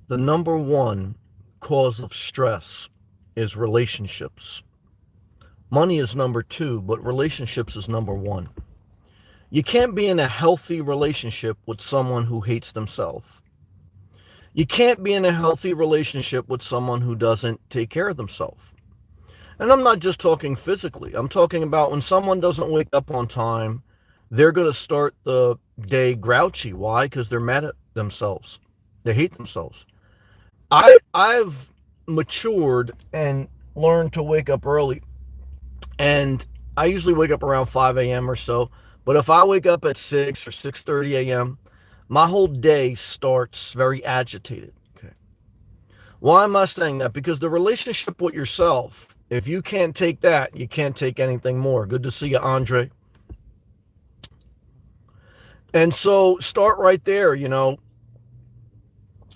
the number one cause of stress is relationships. Money is number two, but relationships is number one. You can't be in a healthy relationship with someone who hates themselves. You can't be in a healthy relationship with someone who doesn't take care of themselves. And I'm not just talking physically. I'm talking about when someone doesn't wake up on time, they're going to start the day grouchy. Why? Because they're mad at themselves. They hate themselves. I've matured and learned to wake up early. And I usually wake up around 5 a.m. or so. But if I wake up at 6 or 6:30 a.m., my whole day starts very agitated. Okay. Why am I saying that? Because the relationship with yourself, if you can't take that, you can't take anything more. Good to see you, Andre. And so start right there,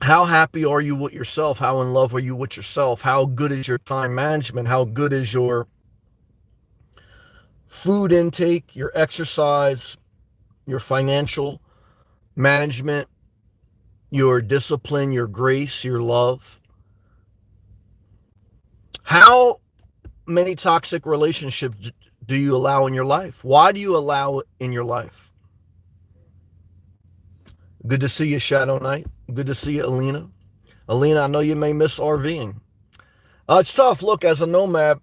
How happy are you with yourself? How in love are you with yourself? How good is your time management? How good is your food intake, your exercise, your financial management, your discipline, your grace, your love? How many toxic relationships do you allow in your life? Why do you allow it in your life? Good to see you, Shadow Knight. Good to see you, Alina. Alina, I know you may miss RVing. It's tough. Look, as a nomad,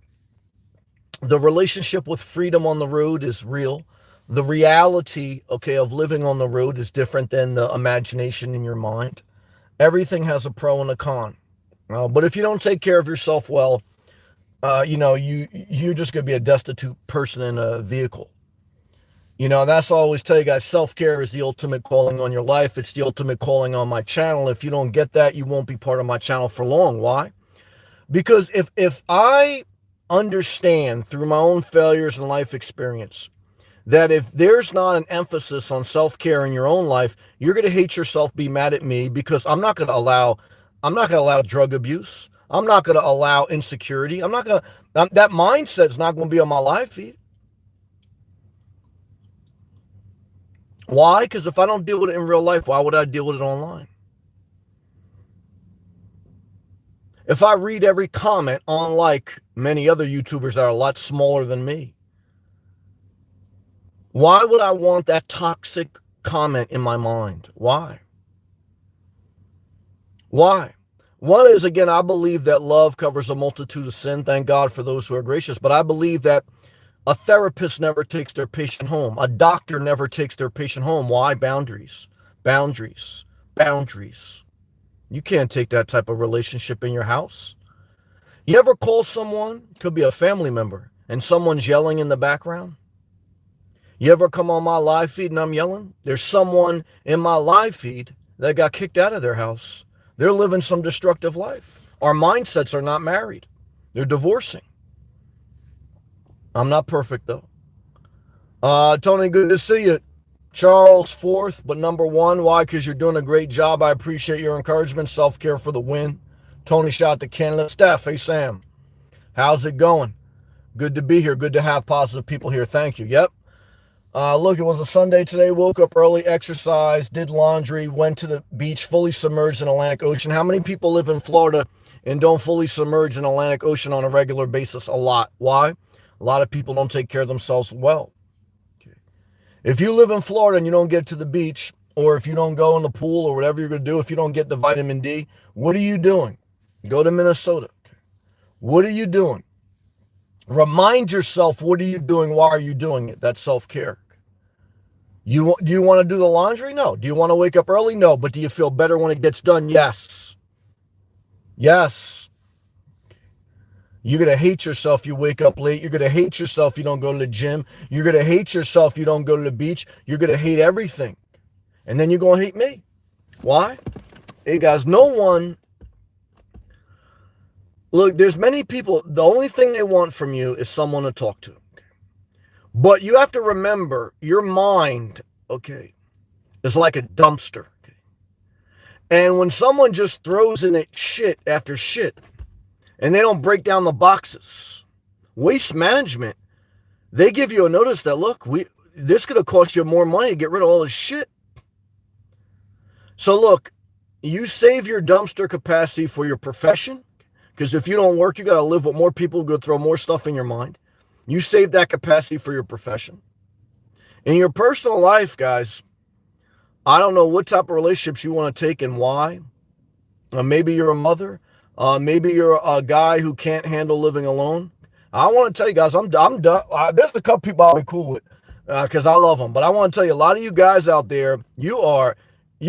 the relationship with freedom on the road is real. The reality, okay, of living on the road is different than the imagination in your mind. Everything has a pro and a con. But if you don't take care of yourself well, you're just going to be a destitute person in a vehicle. That's why I always tell you guys, self-care is the ultimate calling on your life. It's the ultimate calling on my channel. If you don't get that, you won't be part of my channel for long. Why? Because if I understand through my own failures and life experience that if there's not an emphasis on self-care in your own life, you're going to hate yourself, be mad at me, because I'm not going to allow drug abuse. I'm not going to allow insecurity. That mindset's not going to be on my live feed. Why? Because if I don't deal with it in real life, why would I deal with it online? If I read every comment, unlike many other YouTubers that are a lot smaller than me, why would I want that toxic comment in my mind? Why? Why? One is, again, I believe that love covers a multitude of sin. Thank God for those who are gracious. But I believe that a therapist never takes their patient home. A doctor never takes their patient home. Why? Boundaries. Boundaries. Boundaries. You can't take that type of relationship in your house. You ever call someone, could be a family member, and someone's yelling in the background? You ever come on my live feed and I'm yelling? There's someone in my live feed that got kicked out of their house. They're living some destructive life. Our mindsets are not married. They're divorcing. I'm not perfect, though. Tony, good to see you. Charles, fourth, but number one. Why? Because you're doing a great job. I appreciate your encouragement. Self-care for the win. Tony, shout out to Canada. Steph, hey, Sam. How's it going? Good to be here. Good to have positive people here. Thank you. Yep. Look, it was a Sunday today. Woke up early, exercised, did laundry, went to the beach, fully submerged in Atlantic Ocean. How many people live in Florida and don't fully submerge in Atlantic Ocean on a regular basis? A lot. Why? A lot of people don't take care of themselves well. Okay. If you live in Florida and you don't get to the beach, or if you don't go in the pool or whatever you're going to do, if you don't get the vitamin D, what are you doing? Go to Minnesota. Okay. What are you doing? Remind yourself, what are you doing? Why are you doing it? That's self-care. Do you want to do the laundry? No. Do you want to wake up early? No. But do you feel better when it gets done? Yes. Yes. You're going to hate yourself if you wake up late. You're going to hate yourself if you don't go to the gym. You're going to hate yourself if you don't go to the beach. You're going to hate everything. And then you're going to hate me. Why? Hey, guys, no one... Look, there's many people, the only thing they want from you is someone to talk to. But you have to remember, your mind, okay, is like a dumpster. Okay? And when someone just throws in it shit after shit, and they don't break down the boxes, waste management, they give you a notice that, look, this is going to cost you more money to get rid of all this shit. So look, you save your dumpster capacity for your profession, because if you don't work, you got to live with more people who go throw more stuff in your mind. You save that capacity for your profession. In your personal life, guys, I don't know what type of relationships you want to take and why. Maybe you're a mother. Maybe you're a guy who can't handle living alone. I want to tell you guys, I'm done. There's a couple people I'll be cool with because I love them. But I want to tell you, a lot of you guys out there, you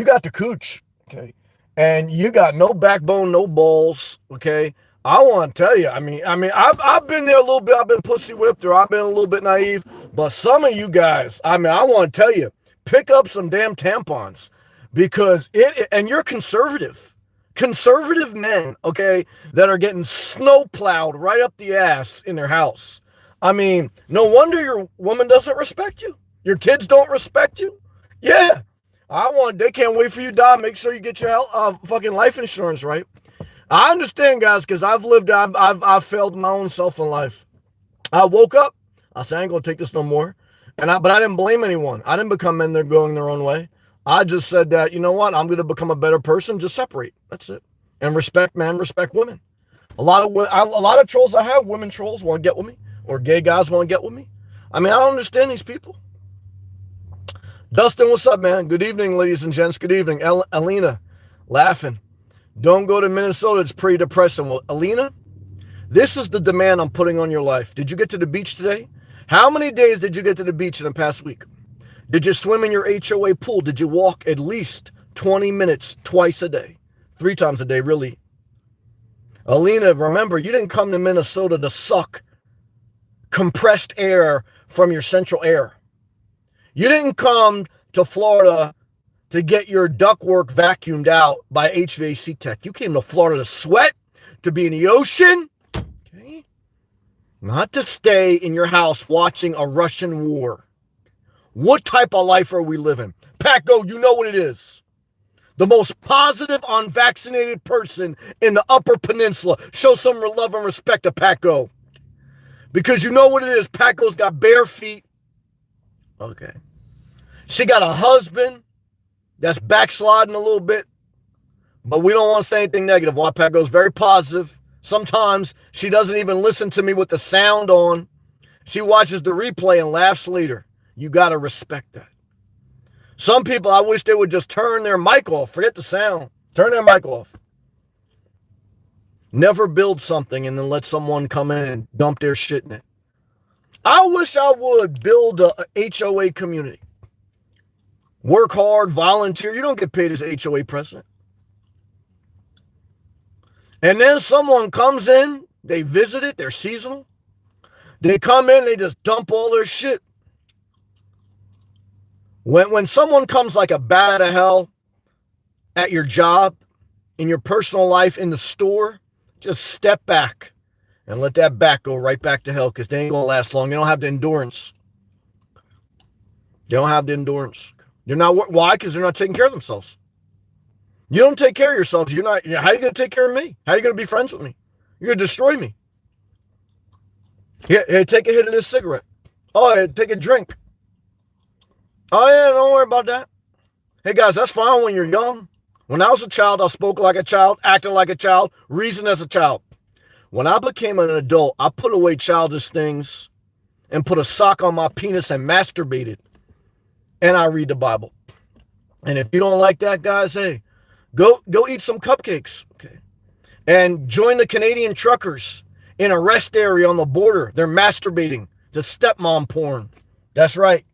got the cooch, okay? And you got no backbone, no balls, okay? I want to tell you, I've been there a little bit. I've been pussy whipped, or I've been a little bit naive. But some of you guys, I want to tell you, pick up some damn tampons because and you're conservative men, okay, that are getting snow plowed right up the ass in their house. No wonder your woman doesn't respect you. Your kids don't respect you. Yeah, they can't wait for you to die. Make sure you get your fucking life insurance right. I understand, guys, because I've failed my own self in life. I woke up, I said, I ain't gonna take this no more. But I didn't blame anyone. I didn't become men that are going their own way. I just said that, you know what, I'm going to become a better person, just separate. That's it. And respect men, respect women. A lot of trolls I have, women trolls want to get with me, or gay guys want to get with me. I don't understand these people. Dustin, what's up, man? Good evening, ladies and gents. Good evening. Alina, laughing. Don't go to Minnesota. It's pretty depressing. Well, Alina, this is the demand I'm putting on your life. Did you get to the beach today? How many days did you get to the beach in the past week? Did you swim in your HOA pool? Did you walk at least 20 minutes twice a day? 3 times a day, really? Alina, remember, you didn't come to Minnesota to suck compressed air from your central air. You didn't come to Florida to get your ductwork vacuumed out by HVAC tech. You came to Florida to sweat, to be in the ocean, okay? Not to stay in your house watching a Russian war. What type of life are we living? Paco, you know what it is. The most positive, unvaccinated person in the Upper Peninsula. Show some love and respect to Paco. Because you know what it is. Paco's got bare feet. Okay. She got a husband that's backsliding a little bit. But we don't want to say anything negative. Why Paco's very positive. Sometimes she doesn't even listen to me with the sound on. She watches the replay and laughs later. You got to respect that. Some people, I wish they would just turn their mic off. Forget the sound. Turn their mic off. Never build something and then let someone come in and dump their shit in it. I wish I would build a HOA community. Work hard, volunteer. You don't get paid as HOA president. And then someone comes in, they visit it, they're seasonal. They come in, they just dump all their shit. When someone comes like a bat out of hell at your job, in your personal life, in the store, just step back and let that bat go right back to hell because they ain't going to last long. They don't have the endurance. They don't have the endurance. They're not. Why? Because they're not taking care of themselves. You don't take care of yourselves. How are you going to take care of me? How are you going to be friends with me? You're going to destroy me. Here, take a hit of this cigarette. Oh, yeah, take a drink. Oh, yeah, don't worry about that. Hey, guys, that's fine when you're young. When I was a child, I spoke like a child, acted like a child, reasoned as a child. When I became an adult, I put away childish things and put a sock on my penis and masturbated. And I read the Bible. And if you don't like that, guys, hey, go eat some cupcakes. Okay. And join the Canadian truckers in a rest area on the border. They're masturbating to stepmom porn. That's right.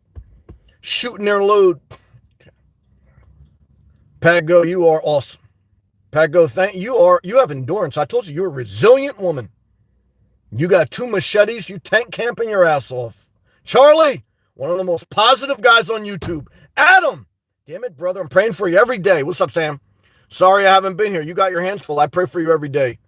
Shooting their load. Pago, you are awesome. Pago, you have endurance. I told you, you're a resilient woman. You got 2 machetes, you tank camping your ass off. Charlie, one of the most positive guys on YouTube. Adam, damn it, brother, I'm praying for you every day. What's up, Sam? Sorry I haven't been here. You got your hands full. I pray for you every day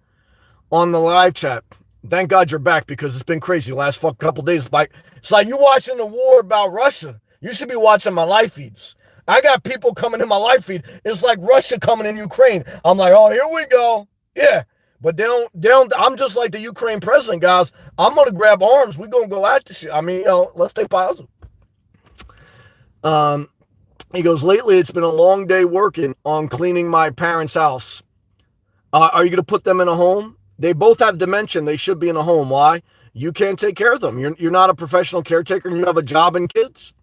on the live chat. Thank God you're back because it's been crazy the last couple days. It's like you watching the war about Russia. You should be watching my live feeds. I got people coming in my live feed. It's like Russia coming in Ukraine. I'm like, oh, here we go. Yeah. But they don't, I'm just like the Ukraine president, guys. I'm going to grab arms. We're going to go at this shit. Let's stay positive. He goes, lately it's been a long day working on cleaning my parents' house. Are you going to put them in a home? They both have dementia. They should be in a home. Why? You can't take care of them. You're not a professional caretaker and you have a job and kids.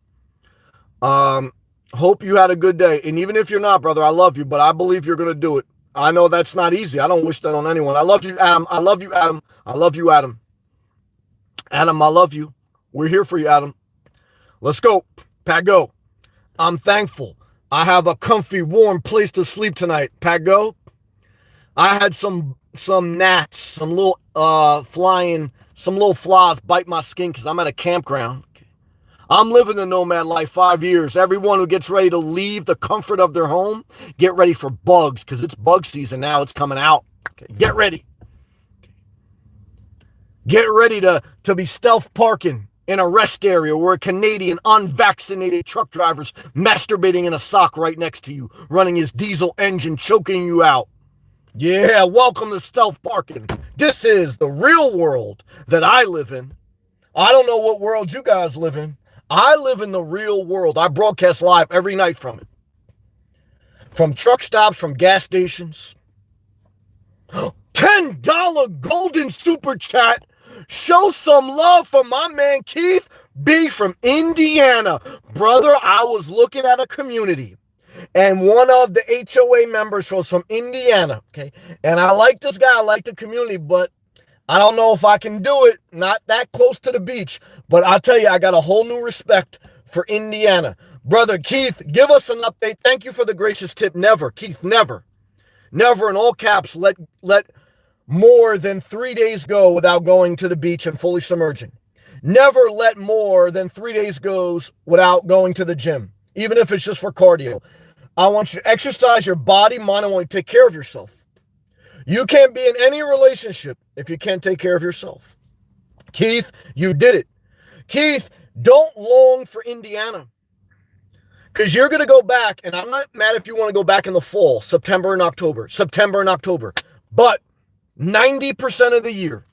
Hope you had a good day. And even if you're not, brother, I love you, but I believe you're going to do it. I know that's not easy. I don't wish that on anyone. I love you, Adam. I love you, Adam. I love you, Adam. Adam, I love you. We're here for you, Adam. Let's go. Pat, go. I'm thankful. I have a comfy, warm place to sleep tonight. Pat, go. I had some gnats, some little flies bite my skin because I'm at a campground. I'm living the nomad life 5 years. Everyone who gets ready to leave the comfort of their home, get ready for bugs because it's bug season now. It's coming out. Okay, get ready. Get ready to be stealth parking in a rest area where a Canadian unvaccinated truck driver's masturbating in a sock right next to you, running his diesel engine, choking you out. Yeah, welcome to stealth parking. This is the real world that I live in. I don't know what world you guys live in. I live in the real world. I broadcast live every night from it. From truck stops, from gas stations. $10 golden super chat. Show some love for my man Keith B from Indiana. Brother, I was looking at a community. And one of the HOA members was from Indiana. Okay. And I like this guy. I like the community, but I don't know if I can do it. Not that close to the beach. But I'll tell you, I got a whole new respect for Indiana. Brother Keith, give us an update. Thank you for the gracious tip. Never, Keith, never. Never in all caps let more than 3 days go without going to the beach and fully submerging. Never let more than 3 days goes without going to the gym, even if it's just for cardio. I want you to exercise your body, mind, and want you to take care of yourself. You can't be in any relationship if you can't take care of yourself. Keith, you did it. Keith, don't long for Indiana. Because you're going to go back, and I'm not mad if you want to go back in the fall, September and October. But 90% of the year,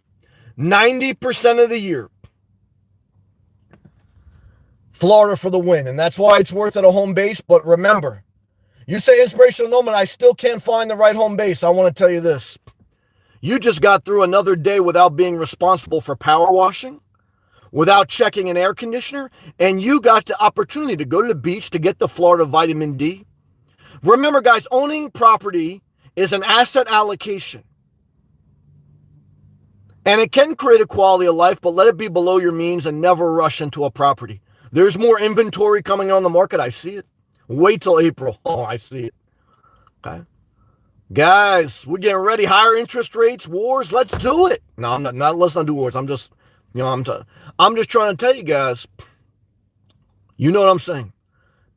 Florida for the win. And that's why it's worth it a home base. But remember, you say inspirational nomad, I still can't find the right home base. I want to tell you this. You just got through another day without being responsible for power washing, without checking an air conditioner, and you got the opportunity to go to the beach to get the Florida vitamin D. Remember, guys, owning property is an asset allocation. And it can create a quality of life, but let it be below your means and never rush into a property. There's more inventory coming on the market. I see it. Wait till April. Oh, I see it. Okay. Guys, we're getting ready. Higher interest rates, wars. Let's do it. No, I'm not. Let's not do wars. I'm just trying to tell you guys. You know what I'm saying,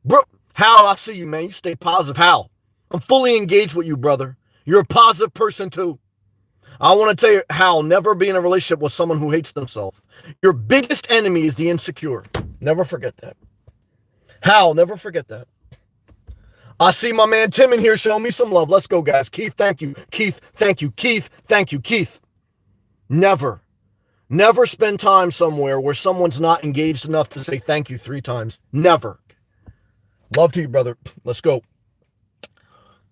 bro? Hal, I see you, man. You stay positive, Hal. I'm fully engaged with you, brother. You're a positive person too. I want to tell you, Hal, never be in a relationship with someone who hates themselves. Your biggest enemy is the insecure. Never forget that. Hal, never forget that. I see my man Tim in here showing me some love. Let's go, guys. Keith, thank you. Keith, thank you. Keith, thank you. Keith, never spend time somewhere where someone's not engaged enough to say thank you 3 times. Never. Love to you, brother. Let's go.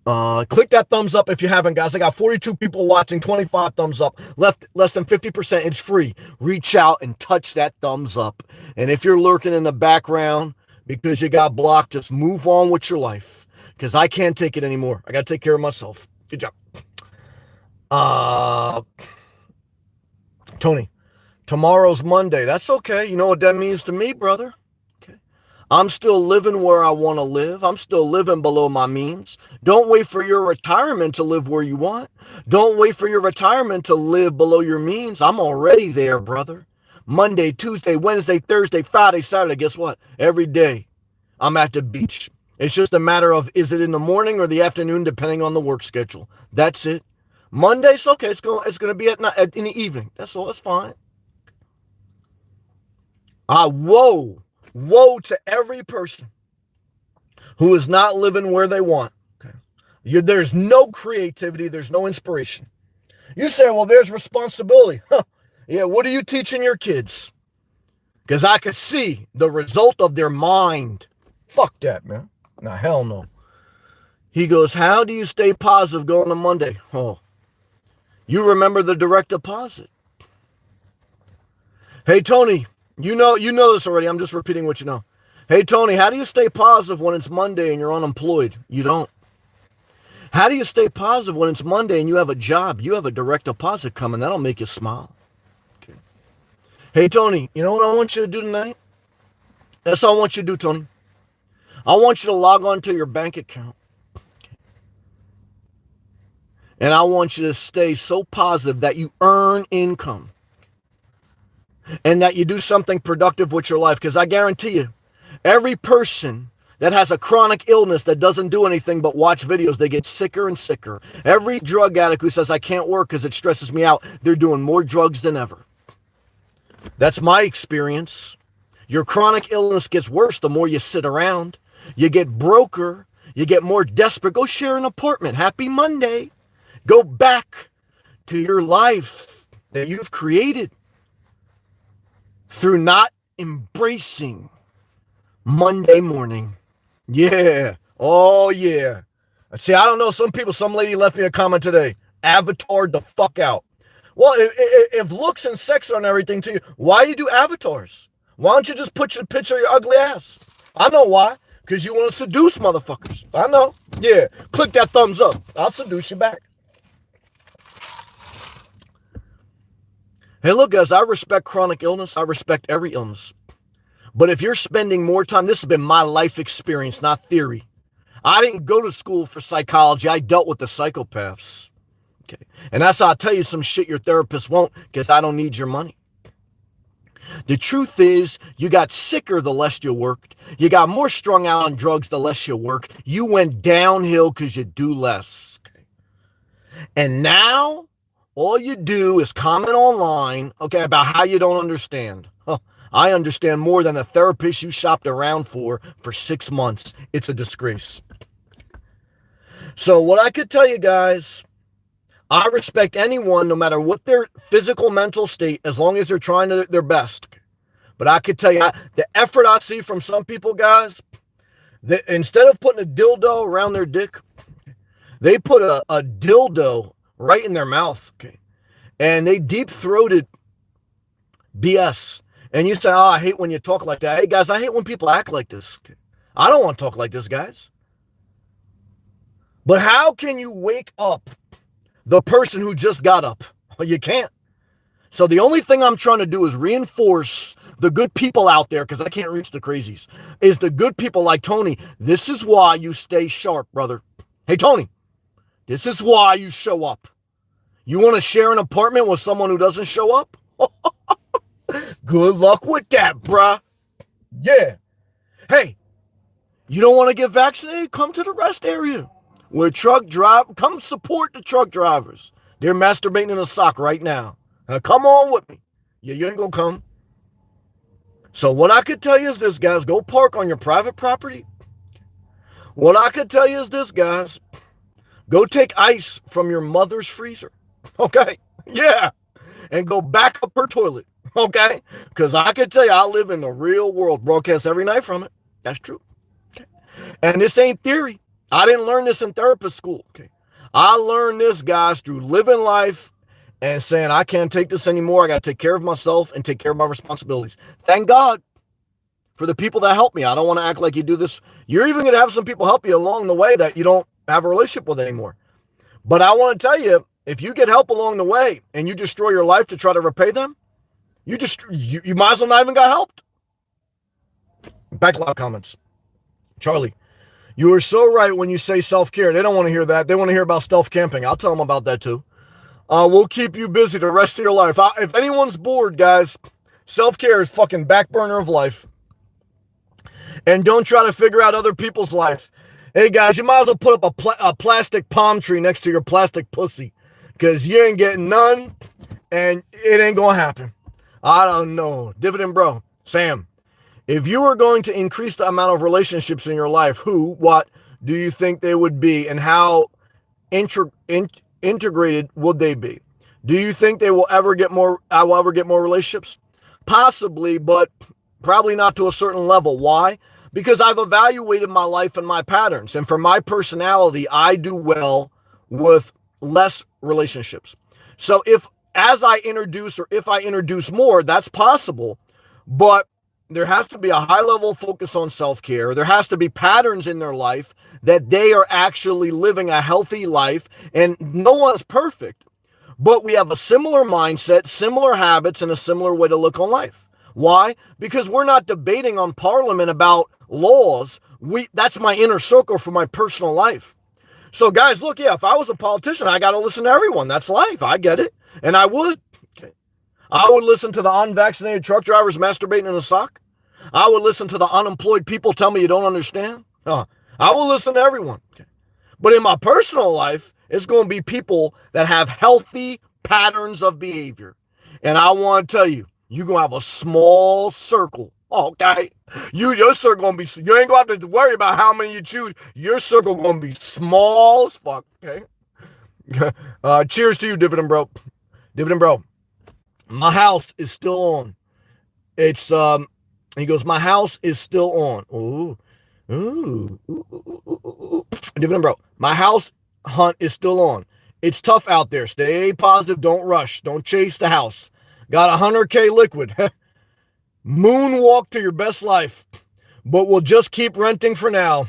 Click that thumbs up if you haven't, guys. I got 42 people watching, 25 thumbs up, less than 50%. It's free. Reach out and touch that thumbs up. And if you're lurking in the background because you got blocked, just move on with your life. Because I can't take it anymore. I got to take care of myself. Good job. Tony, tomorrow's Monday. That's okay. You know what that means to me, brother? Okay. I'm still living where I want to live. I'm still living below my means. Don't wait for your retirement to live where you want. Don't wait for your retirement to live below your means. I'm already there, brother. Monday, Tuesday, Wednesday, Thursday, Friday, Saturday. Guess what? Every day I'm at the beach. It's just a matter of, is it in the morning or the afternoon, depending on the work schedule. That's it. Monday's okay. It's going to be at night, in the evening. That's all. That's fine. Woe to every person who is not living where they want. Okay. There's no creativity. There's no inspiration. You say, well, there's responsibility. Huh. Yeah. What are you teaching your kids? Because I could see the result of their mind. Fuck that, man. Now, hell no. He goes, how do you stay positive going to Monday? Oh, you remember the direct deposit. Hey, Tony, you know this already. I'm just repeating what you know. Hey, Tony, how do you stay positive when it's Monday and you're unemployed? You don't. How do you stay positive when it's Monday and you have a job? You have a direct deposit coming. That'll make you smile. Okay. Hey, Tony, you know what I want you to do tonight? That's all I want you to do, Tony. I want you to log on to your bank account. And I want you to stay so positive that you earn income. And that you do something productive with your life. Because I guarantee you, every person that has a chronic illness that doesn't do anything but watch videos, they get sicker and sicker. Every drug addict who says, I can't work because it stresses me out, they're doing more drugs than ever. That's my experience. Your chronic illness gets worse the more you sit around. You get broker. You get more desperate. Go share an apartment. Happy Monday. Go back to your life that you've created through not embracing Monday morning. Yeah. Oh, yeah. See, I don't know. Some lady left me a comment today. Avatared the fuck out. Well, if looks and sex aren't everything to you, why you do avatars? Why don't you just put your picture of your ugly ass? I know why. Because you want to seduce motherfuckers. I know. Yeah. Click that thumbs up. I'll seduce you back. Hey, look, guys, I respect chronic illness. I respect every illness. But if you're spending more time, this has been my life experience, not theory. I didn't go to school for psychology. I dealt with the psychopaths. Okay. And that's how I tell you some shit your therapist won't, because I don't need your money. The truth is, you got sicker the less you worked. You got more strung out on drugs the less you work. You went downhill because you do less. Okay. And now, all you do is comment online, okay, about how you don't understand. Huh. I understand more than the therapist you shopped around for 6 months. It's a disgrace. So what I could tell you guys, I respect anyone, no matter what their physical, mental state, as long as they're trying their best. But I could tell you, the effort I see from some people, guys, that instead of putting a dildo around their dick, they put a dildo right in their mouth. Okay? And they deep-throated BS. And you say, oh, I hate when you talk like that. Hey, guys, I hate when people act like this. I don't want to talk like this, guys. But how can you wake up the person who just got up? Well, you can't. So the only thing I'm trying to do is reinforce the good people out there, because I can't reach the crazies, is the good people like Tony. This is why you stay sharp, brother. Hey, Tony, this is why you show up. You want to share an apartment with someone who doesn't show up? Good luck with that, bruh. Yeah. Hey, you don't want to get vaccinated? Come to the rest area. Come support the truck drivers. They're masturbating in a sock right now. Come on with me. Yeah, you ain't gonna come. So what I could tell you is this, guys. Go park on your private property. What I could tell you is this, guys. Go take ice from your mother's freezer. Okay? Yeah. And go back up her toilet. Okay? Because I can tell you, I live in the real world. Broadcast every night from it. That's true. Okay? And this ain't theory. I didn't learn this in therapist school. Okay? I learned this, guys, through living life and saying, I can't take this anymore. I got to take care of myself and take care of my responsibilities. Thank God for the people that help me. I don't want to act like you do this. You're even going to have some people help you along the way that you don't have a relationship with anymore. But I want to tell you, if you get help along the way and you destroy your life to try to repay them, you might as well not even got helped. Backlog comments. Charlie, you are so right when you say self-care. They don't want to hear that. They want to hear about stealth camping. I'll tell them about that too. We'll keep you busy the rest of your life. If anyone's bored, guys, self-care is fucking back burner of life. And don't try to figure out other people's life. Hey, guys, you might as well put up a plastic palm tree next to your plastic pussy, because you ain't getting none, and it ain't going to happen. I don't know. Dividend bro. Sam, if you were going to increase the amount of relationships in your life, what do you think they would be, and how integrated would they be? Do you think they will ever get more? I will ever get more relationships? Possibly, but probably not to a certain level. Why? Because I've evaluated my life and my patterns. And for my personality, I do well with less relationships. So if I introduce more, that's possible. But there has to be a high level focus on self-care. There has to be patterns in their life that they are actually living a healthy life. And no one's perfect, but we have a similar mindset, similar habits, and a similar way to look on life. Why? Because we're not debating on Parliament about laws. That's my inner circle for my personal life. So guys, look, yeah, if I was a politician, I got to listen to everyone. That's life. I get it. And I would. Okay. I would listen to the unvaccinated truck drivers masturbating in a sock. I would listen to the unemployed people tell me you don't understand. I will listen to everyone. Okay. But in my personal life, it's going to be people that have healthy patterns of behavior. And I want to tell you, you're going to have a small circle. Okay. Your circle going to be, you ain't going to have to worry about how many you choose. Your circle going to be small as fuck. Okay. Cheers to you, Dividend Bro. Dividend Bro. My house is still on. It's, he goes, my house is still on. Ooh. Dividend Bro. My house hunt is still on. It's tough out there. Stay positive. Don't rush. Don't chase the house. Got 100K liquid. Moonwalk to your best life. But we'll just keep renting for now.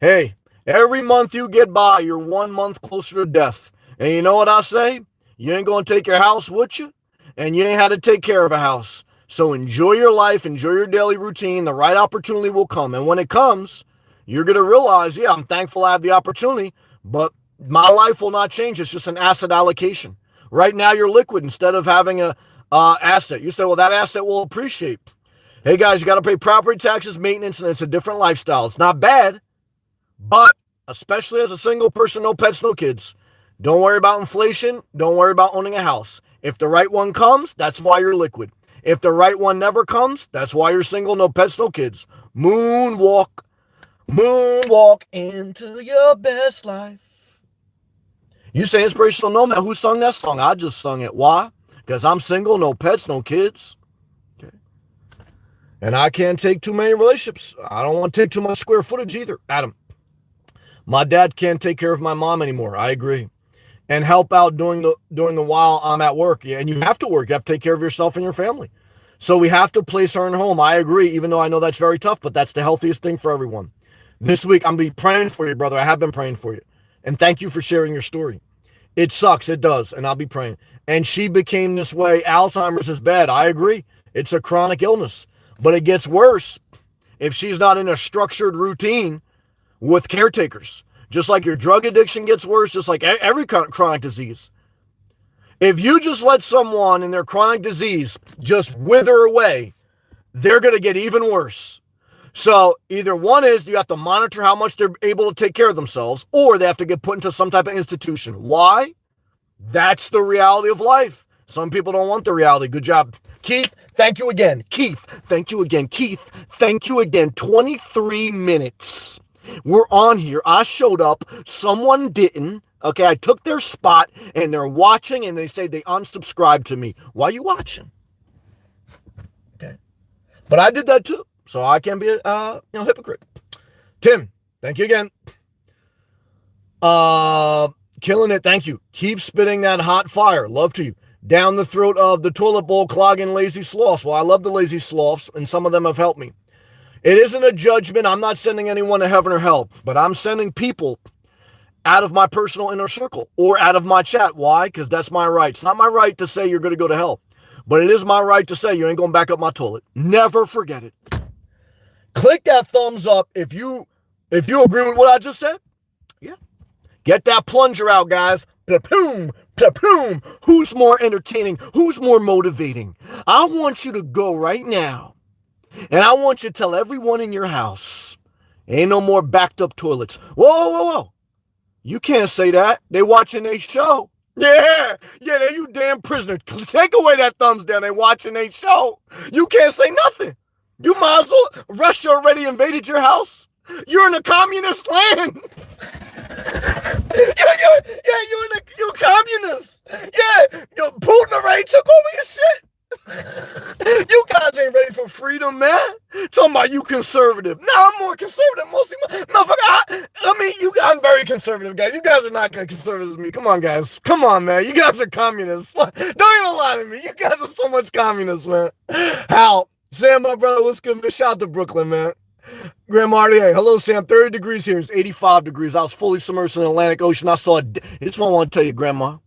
Hey, every month you get by, you're 1 month closer to death. And you know what I say? You ain't going to take your house with you. And you ain't had to take care of a house. So enjoy your life. Enjoy your daily routine. The right opportunity will come. And when it comes, you're going to realize, yeah, I'm thankful I have the opportunity. But my life will not change. It's just an asset allocation. Right now, you're liquid instead of having a asset. You say, well, that asset will appreciate. Hey, guys, you got to pay property taxes, maintenance, and it's a different lifestyle. It's not bad, but especially as a single person, no pets, no kids, don't worry about inflation. Don't worry about owning a house. If the right one comes, that's why you're liquid. If the right one never comes, that's why you're single, no pets, no kids. Moonwalk into your best life. You say Inspirational Nomad. Who sung that song? I just sung it. Why? Because I'm single, no pets, no kids. Okay. And I can't take too many relationships. I don't want to take too much square footage either. Adam, my dad can't take care of my mom anymore. I agree. And help out during the while I'm at work. Yeah, and you have to work. You have to take care of yourself and your family. So we have to place her in home. I agree, even though I know that's very tough, but that's the healthiest thing for everyone. This week, I'm going to be praying for you, brother. I have been praying for you. And thank you for sharing your story. It sucks. It does. And I'll be praying. And she became this way. Alzheimer's is bad. I agree. It's a chronic illness. But it gets worse if she's not in a structured routine with caretakers. Just like your drug addiction gets worse, just like every chronic disease. If you just let someone in their chronic disease just wither away, they're going to get even worse. So either one is you have to monitor how much they're able to take care of themselves, or they have to get put into some type of institution. Why? That's the reality of life. Some people don't want the reality. Good job. Keith, thank you again. Keith, thank you again. Keith, thank you again. 23 minutes. We're on here. I showed up. Someone didn't. Okay, I took their spot, and they're watching, and they say they unsubscribed to me. Why are you watching? Okay. But I did that too. So I can be a hypocrite. Tim, thank you again. Killing it. Thank you. Keep spitting that hot fire. Love to you. Down the throat of the toilet bowl clogging lazy sloths. Well, I love the lazy sloths, and some of them have helped me. It isn't a judgment. I'm not sending anyone to heaven or hell, but I'm sending people out of my personal inner circle or out of my chat. Why? Because that's my right. It's not my right to say you're going to go to hell, but it is my right to say you ain't going back up my toilet. Never forget it. Click that thumbs up if you agree with what I just said. Yeah. Get that plunger out, guys. Pla-poom, pla-poom. Who's more entertaining? Who's more motivating? I want you to go right now, and I want you to tell everyone in your house, ain't no more backed up toilets. Whoa. You can't say that. They watching a show. Yeah, they you damn prisoner. Take away that thumbs down. They watching a show. You can't say nothing. You might as well. Russia already invaded your house. You're in a communist land. You're a communist. Yeah, Putin already took over your shit. You guys ain't ready for freedom, man. Talking about why you conservative. No, I'm more conservative. Mostly, motherfucker. I'm very conservative, guys. You guys are not conservative as me. Come on, guys. Come on, man. You guys are communists. Don't even lie to me. You guys are so much communists, man. Hal, Sam, my brother, what's good, man? Shout out to Brooklyn, man. Grandma RDA, hello, Sam. 30 degrees here. It's 85 degrees. I was fully submerged in the Atlantic Ocean. I saw this one I want to tell you, Grandma.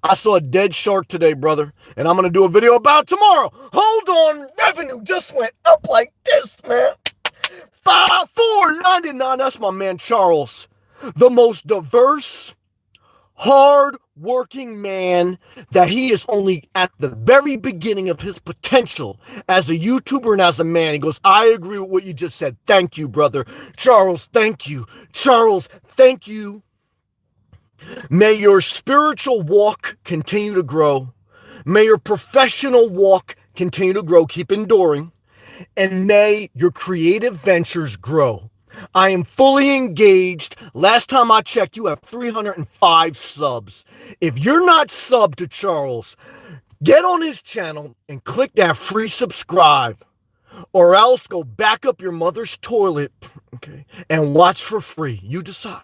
I saw a dead shark today, brother, and I'm going to do a video about it tomorrow. Hold on, revenue just went up like this, man. $4.99. That's my man Charles, the most diverse, hard-working man that he is only at the very beginning of his potential as a YouTuber and as a man. He goes, I agree with what you just said. Thank you, brother. Charles, thank you. Charles, thank you. May your spiritual walk continue to grow. May your professional walk continue to grow. Keep enduring. And may your creative ventures grow. I am fully engaged. Last time I checked, you have 305 subs. If you're not subbed to Charles, get on his channel and click that free subscribe. Or else go back up your mother's toilet, okay, and watch for free. You decide.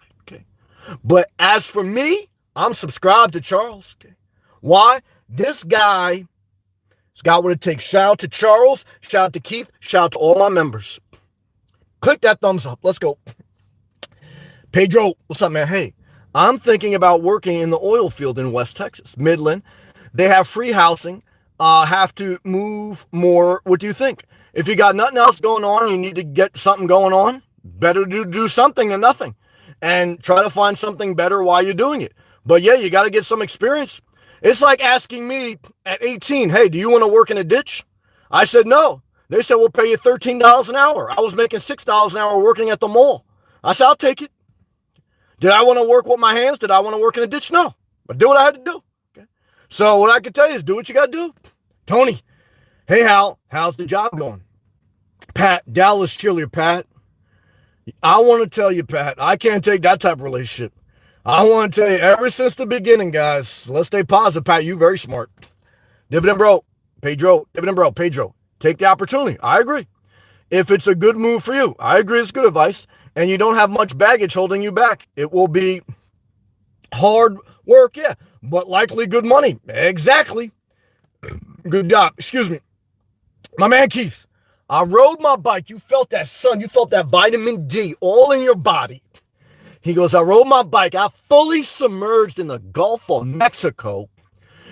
But as for me, I'm subscribed to Charles. Okay. Why? This guy has got what it takes. Shout out to Charles. Shout out to Keith. Shout out to all my members. Click that thumbs up. Let's go. Pedro, what's up, man? Hey, I'm thinking about working in the oil field in West Texas, Midland. They have free housing. Have to move more. What do you think? If you got nothing else going on, you need to get something going on. Better to do something than nothing. And try to find something better while you're doing it. But yeah, you got to get some experience. It's like asking me at 18, hey, do you want to work in a ditch? I said, no. They said, we'll pay you $13 an hour. I was making $6 an hour working at the mall. I said, I'll take it. Did I want to work with my hands? Did I want to work in a ditch? No. But do what I had to do. Okay. So what I can tell you is do what you got to do. Tony, hey, Hal, how's the job going? Pat, Dallas cheerleader, Pat. I want to tell you, Pat, I can't take that type of relationship. I want to tell you, ever since the beginning, guys, let's stay positive. Pat, you very smart. Dividend bro, Pedro, dividend bro, Pedro, take the opportunity. I agree. If it's a good move for you, I agree it's good advice, and you don't have much baggage holding you back. It will be hard work, yeah, but likely good money. Exactly. Good job. Excuse me. My man Keith. I rode my bike. You felt that sun. You felt that vitamin D all in your body. He goes, I rode my bike. I fully submerged in the Gulf of Mexico.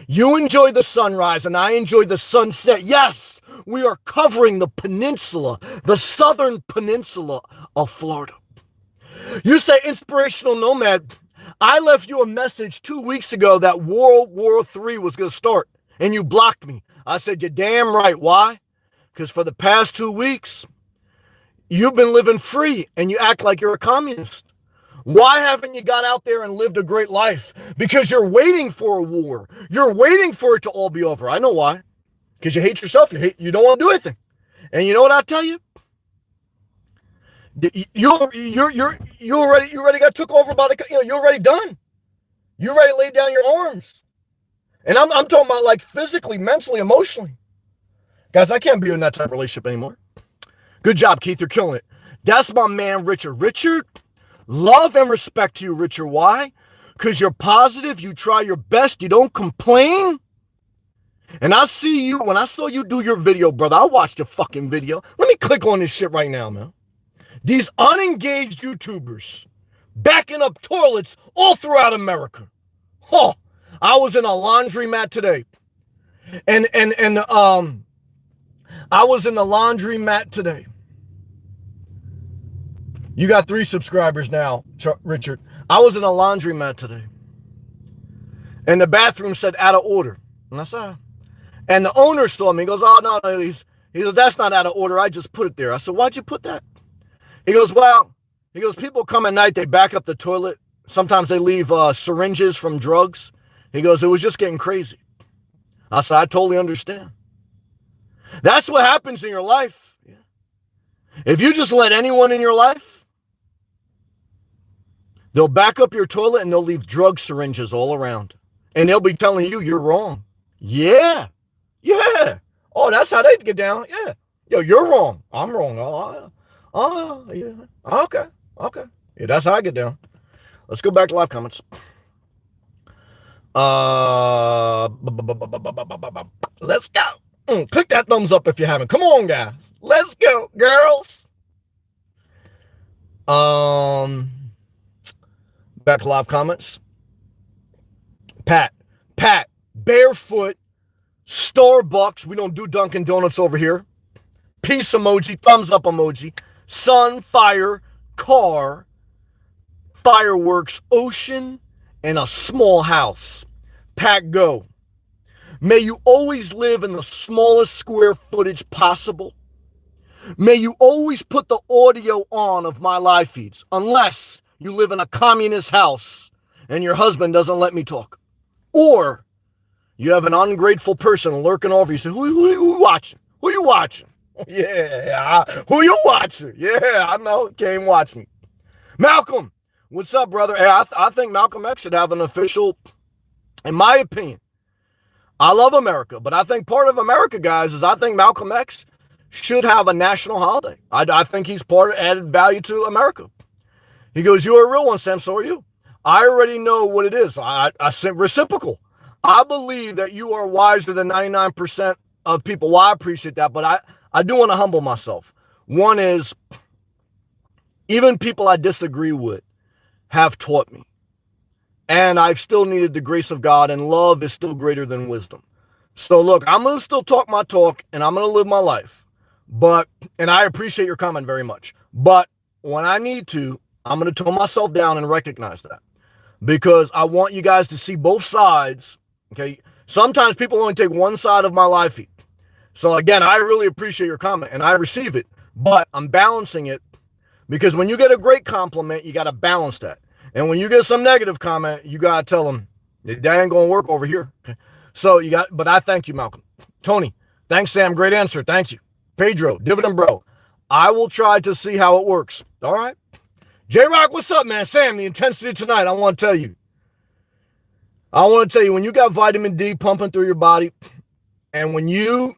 You enjoy the sunrise and I enjoy the sunset. Yes, we are covering the peninsula, the southern peninsula of Florida. You say inspirational nomad. I left you a message 2 weeks ago that World War III was going to start and you blocked me. I said, you're damn right. Why? Because for the past 2 weeks, you've been living free and you act like you're a communist. Why haven't you got out there and lived a great life? Because you're waiting for a war. You're waiting for it to all be over. I know why. Because you hate yourself. You don't want to do anything. And you know what I'll tell you? You already got took over by the, you're already done. You already laid down your arms. And I'm talking about like physically, mentally, emotionally. Guys, I can't be in that type of relationship anymore. Good job, Keith. You're killing it. That's my man, Richard. Richard, love and respect to you, Richard. Why? Because you're positive. You try your best. You don't complain. And I see you. When I saw you do your video, brother, I watched your fucking video. Let me click on this shit right now, man. These unengaged YouTubers backing up toilets all throughout America. Oh, I was in a laundromat today. And I was in the laundromat today. You got 3 subscribers now, Richard. I was in a laundromat today. And the bathroom said out of order. And I said, and the owner saw me. He goes, oh, no, he goes, that's not out of order. I just put it there. I said, why'd you put that? He goes, well, people come at night. They back up the toilet. Sometimes they leave syringes from drugs. He goes, it was just getting crazy. I said, I totally understand. That's what happens in your life. If you just let anyone in your life, they'll back up your toilet and they'll leave drug syringes all around. And they'll be telling you you're wrong. Yeah. Yeah. Oh, that's how they get down. Yeah. Yo, you're wrong. I'm wrong. Yeah. Okay. Okay. Yeah, that's how I get down. Let's go back to live comments. Let's go. Click that thumbs up if you haven't. Come on, guys. Let's go, girls. Back to live comments. Pat, barefoot, Starbucks. We don't do Dunkin' Donuts over here. Peace emoji, thumbs up emoji. Sun, fire, car, fireworks, ocean, and a small house. Pat, go. May you always live in the smallest square footage possible. May you always put the audio on of my live feeds, unless you live in a communist house and your husband doesn't let me talk. Or you have an ungrateful person lurking over you. Say, who you watching? Who you watching? Yeah, who you watching? Yeah, I know. Came watch me. Malcolm, what's up, brother? Hey, I think Malcolm X should have an official, in my opinion. I love America, but I think part of America, guys, is I think Malcolm X should have a national holiday. I think he's part of added value to America. He goes, you're a real one, Sam, so are you. I already know what it is. I sent reciprocal. I believe that you are wiser than 99% of people. Well, I appreciate that, but I do want to humble myself. One is, even people I disagree with have taught me. And I've still needed the grace of God, and love is still greater than wisdom. So look, I'm going to still talk my talk, and I'm going to live my life. And I appreciate your comment very much. But when I need to, I'm going to tone myself down and recognize that. Because I want you guys to see both sides, okay? Sometimes people only take one side of my live feed. So again, I really appreciate your comment, and I receive it. But I'm balancing it, because when you get a great compliment, you got to balance that. And when you get some negative comment, you got to tell them, that ain't going to work over here. Okay? So but I thank you, Malcolm. Tony, thanks, Sam. Great answer. Thank you. Pedro, Dividend Bro. I will try to see how it works. All right. J-Rock, what's up, man? Sam, the intensity tonight, I want to tell you. When you got vitamin D pumping through your body, and when you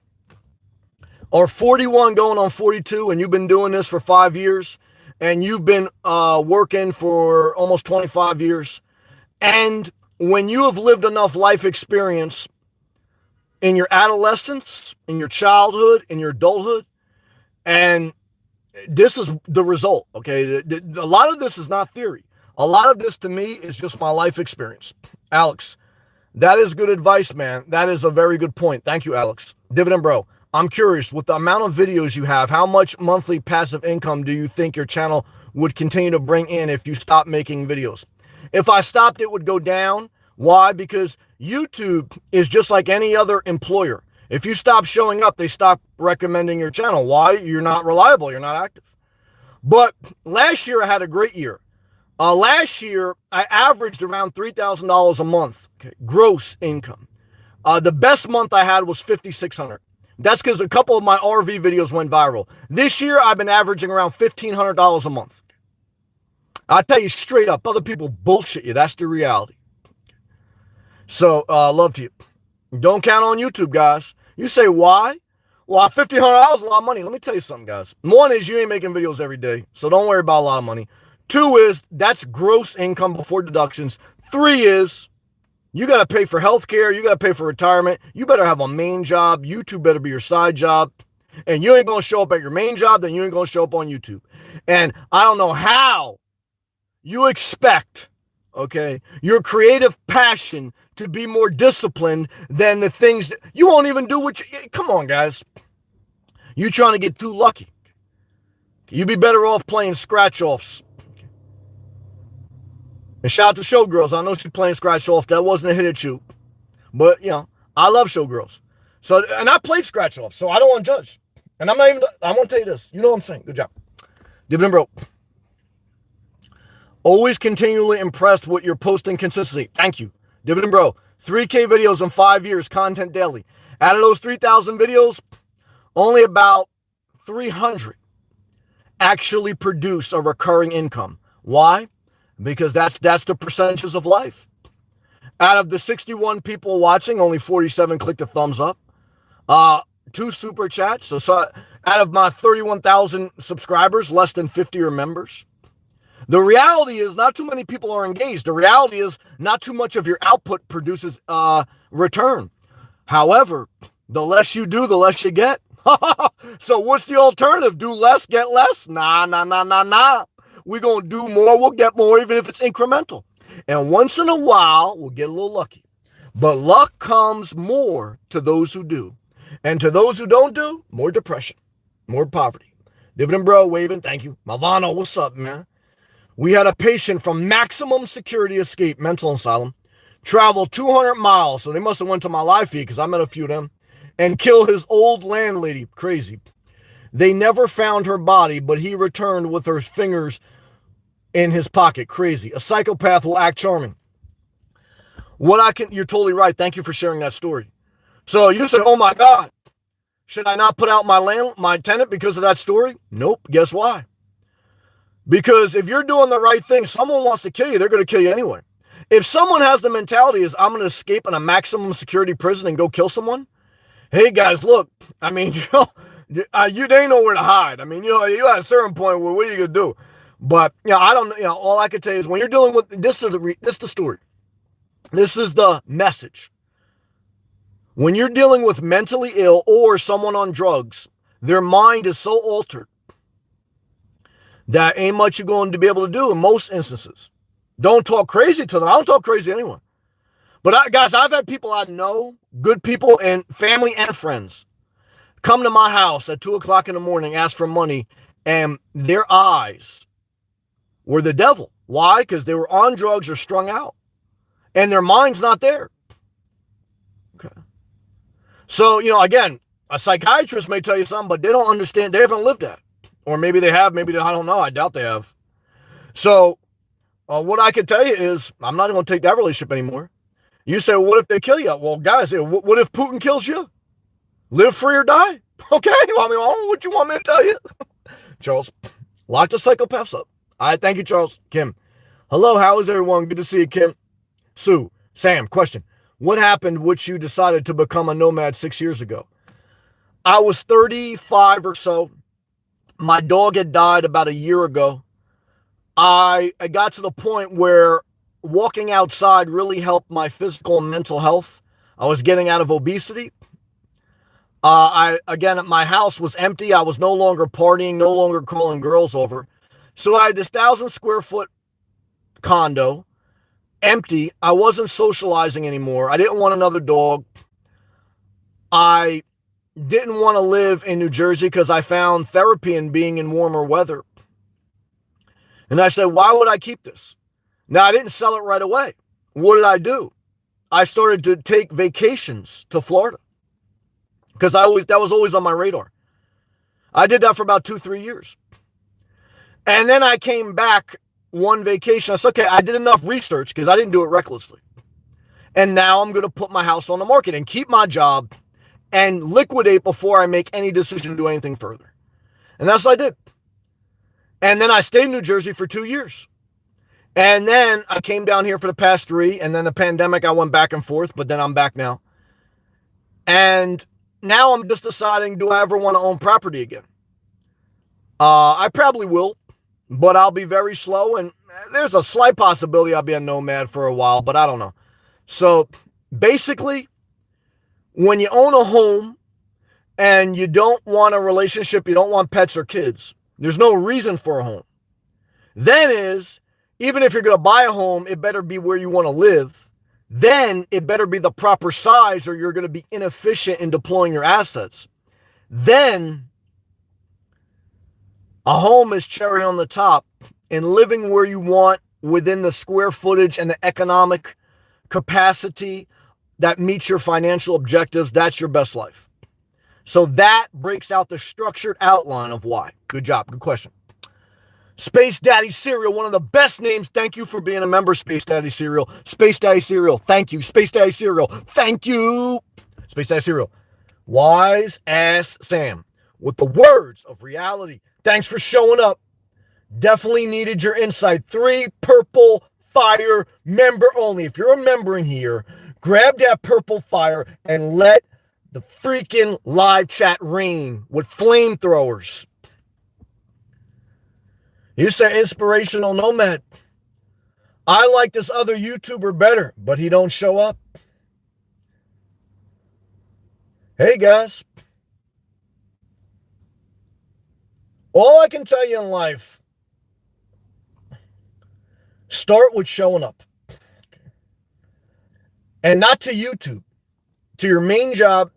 are 41 going on 42, and you've been doing this for 5 years, and you've been working for almost 25 years, and when you have lived enough life experience in your adolescence, in your childhood, in your adulthood, and this is the result, okay? A lot of this is not theory. A lot of this, to me, is just my life experience. Alex, that is good advice, man. That is a very good point. Thank you, Alex. Dividend Bro, I'm curious, with the amount of videos you have, how much monthly passive income do you think your channel would continue to bring in if you stop making videos? If I stopped, it would go down. Why? Because YouTube is just like any other employer. If you stop showing up, they stop recommending your channel. Why? You're not reliable. You're not active. But last year, I had a great year. Last year, I averaged around $3,000 a month, okay, gross income. The best month I had was $5,600. That's because a couple of my RV videos went viral. This year, I've been averaging around $1,500 a month. I tell you straight up, other people bullshit you. That's the reality. So, love to you. Don't count on YouTube, guys. You say, why? Well, $1,500 is a lot of money. Let me tell you something, guys. One is you ain't making videos every day, so don't worry about a lot of money. Two is that's gross income before deductions. Three is you got to pay for healthcare. You got to pay for retirement. You better have a main job. YouTube better be your side job. And you ain't going to show up at your main job, then you ain't going to show up on YouTube. And I don't know how you expect, okay, your creative passion to be more disciplined than the things that you won't even do. Come on, guys. You trying to get too lucky. You'd be better off playing scratch-offs. And shout out to Showgirls. I know she's playing scratch-off. That wasn't a hit at you. But, I love Showgirls. So, and I played scratch-off, so I don't want to judge. And I want to tell you this. You know what I'm saying? Good job. Dividend Bro. Always continually impressed with your posting consistency. Thank you. Dividend Bro. 3K videos in 5 years, content daily. Out of those 3,000 videos, only about 300 actually produce a recurring income. Why? Because that's the percentages of life. Out of the 61 people watching, only 47 clicked the thumbs up. 2 super chats. So Out of my 31,000 subscribers, less than 50 are members. The reality is not too many people are engaged. The reality is not too much of your output produces return. However, the less you do, the less you get. So what's the alternative? Do less, get less? Nah. We're going to do more, we'll get more, even if it's incremental. And once in a while, we'll get a little lucky. But luck comes more to those who do. And to those who don't do, more depression, more poverty. Dividend Bro, waving, thank you. Malvano, what's up, man? We had a patient from Maximum Security Escape Mental Asylum travel 200 miles, so they must have went to my live feed because I met a few of them, and kill his old landlady. Crazy. They never found her body, but he returned with her fingers in his pocket. Crazy. A psychopath will act charming. You're totally right. Thank you for sharing that story. So you say, oh my God, should I not put out my tenant because of that story? Nope. Guess why? Because if you're doing the right thing, someone wants to kill you, they're going to kill you anyway. If someone has the mentality is I'm going to escape in a maximum security prison and go kill someone, hey guys, look, I mean, they ain't nowhere to hide. I mean, you at a certain point where what are you going to do? But, all I can tell you is when you're dealing with, this is the story. This is the message. When you're dealing with mentally ill or someone on drugs, their mind is so altered that ain't much you're going to be able to do in most instances. Don't talk crazy to them. I don't talk crazy to anyone. But guys, I've had people I know, good people and family and friends, come to my house at 2 o'clock in the morning, ask for money, and their eyes were the devil. Why? Because they were on drugs or strung out. And their mind's not there. Okay. So, again, a psychiatrist may tell you something, but they don't understand. They haven't lived that. Or maybe they have. Maybe I don't know. I doubt they have. So what I can tell you is I'm not going to take that relationship anymore. You say, well, what if they kill you? Well, guys, what if Putin kills you? Live free or die? Okay. Well, I mean, what you want me to tell you? Charles, lock the psychopaths up. All right. Thank you, Charles. Kim. Hello. How is everyone? Good to see you, Kim. Sue. Sam. Question. What happened which you decided to become a nomad 6 years ago? I was 35 or so. My dog had died about a year ago. I got to the point where walking outside really helped my physical and mental health. I was getting out of obesity. My house was empty. I was no longer partying, no longer calling girls over. So I had this 1,000 square foot condo, empty. I wasn't socializing anymore. I didn't want another dog. I didn't want to live in New Jersey because I found therapy in being in warmer weather. And I said, why would I keep this? Now, I didn't sell it right away. What did I do? I started to take vacations to Florida because that was always on my radar. I did that for about 2-3 years. And then I came back one vacation. I said, okay, I did enough research because I didn't do it recklessly. And now I'm going to put my house on the market and keep my job and liquidate before I make any decision to do anything further. And that's what I did. And then I stayed in New Jersey for 2 years. And then I came down here for the past 3. And then the pandemic, I went back and forth, but then I'm back now. And now I'm just deciding, do I ever want to own property again? I probably will, but I'll be very slow. And there's a slight possibility I'll be a nomad for a while, but I don't know. So basically, when you own a home and you don't want a relationship, you don't want pets or kids, there's no reason for a home. Then even if you're going to buy a home, it better be where you want to live. Then it better be the proper size or you're going to be inefficient in deploying your assets. Then a home is cherry on the top, and living where you want within the square footage and the economic capacity that meets your financial objectives, that's your best life. So that breaks out the structured outline of why. Good job. Good question. Space Daddy Cereal, one of the best names. Thank you for being a member, Space Daddy Cereal. Space Daddy Cereal, thank you. Space Daddy Cereal, thank you. Space Daddy Cereal. Wise Ass Sam with the words of reality. Thanks for showing up. Definitely needed your insight. 3 purple fire, member only. If you're a member in here, grab that purple fire and let the freaking live chat ring with flamethrowers. You say inspirational nomad. I like this other YouTuber better, but he don't show up. Hey guys, all I can tell you in life, start with showing up. And not to YouTube, to your main job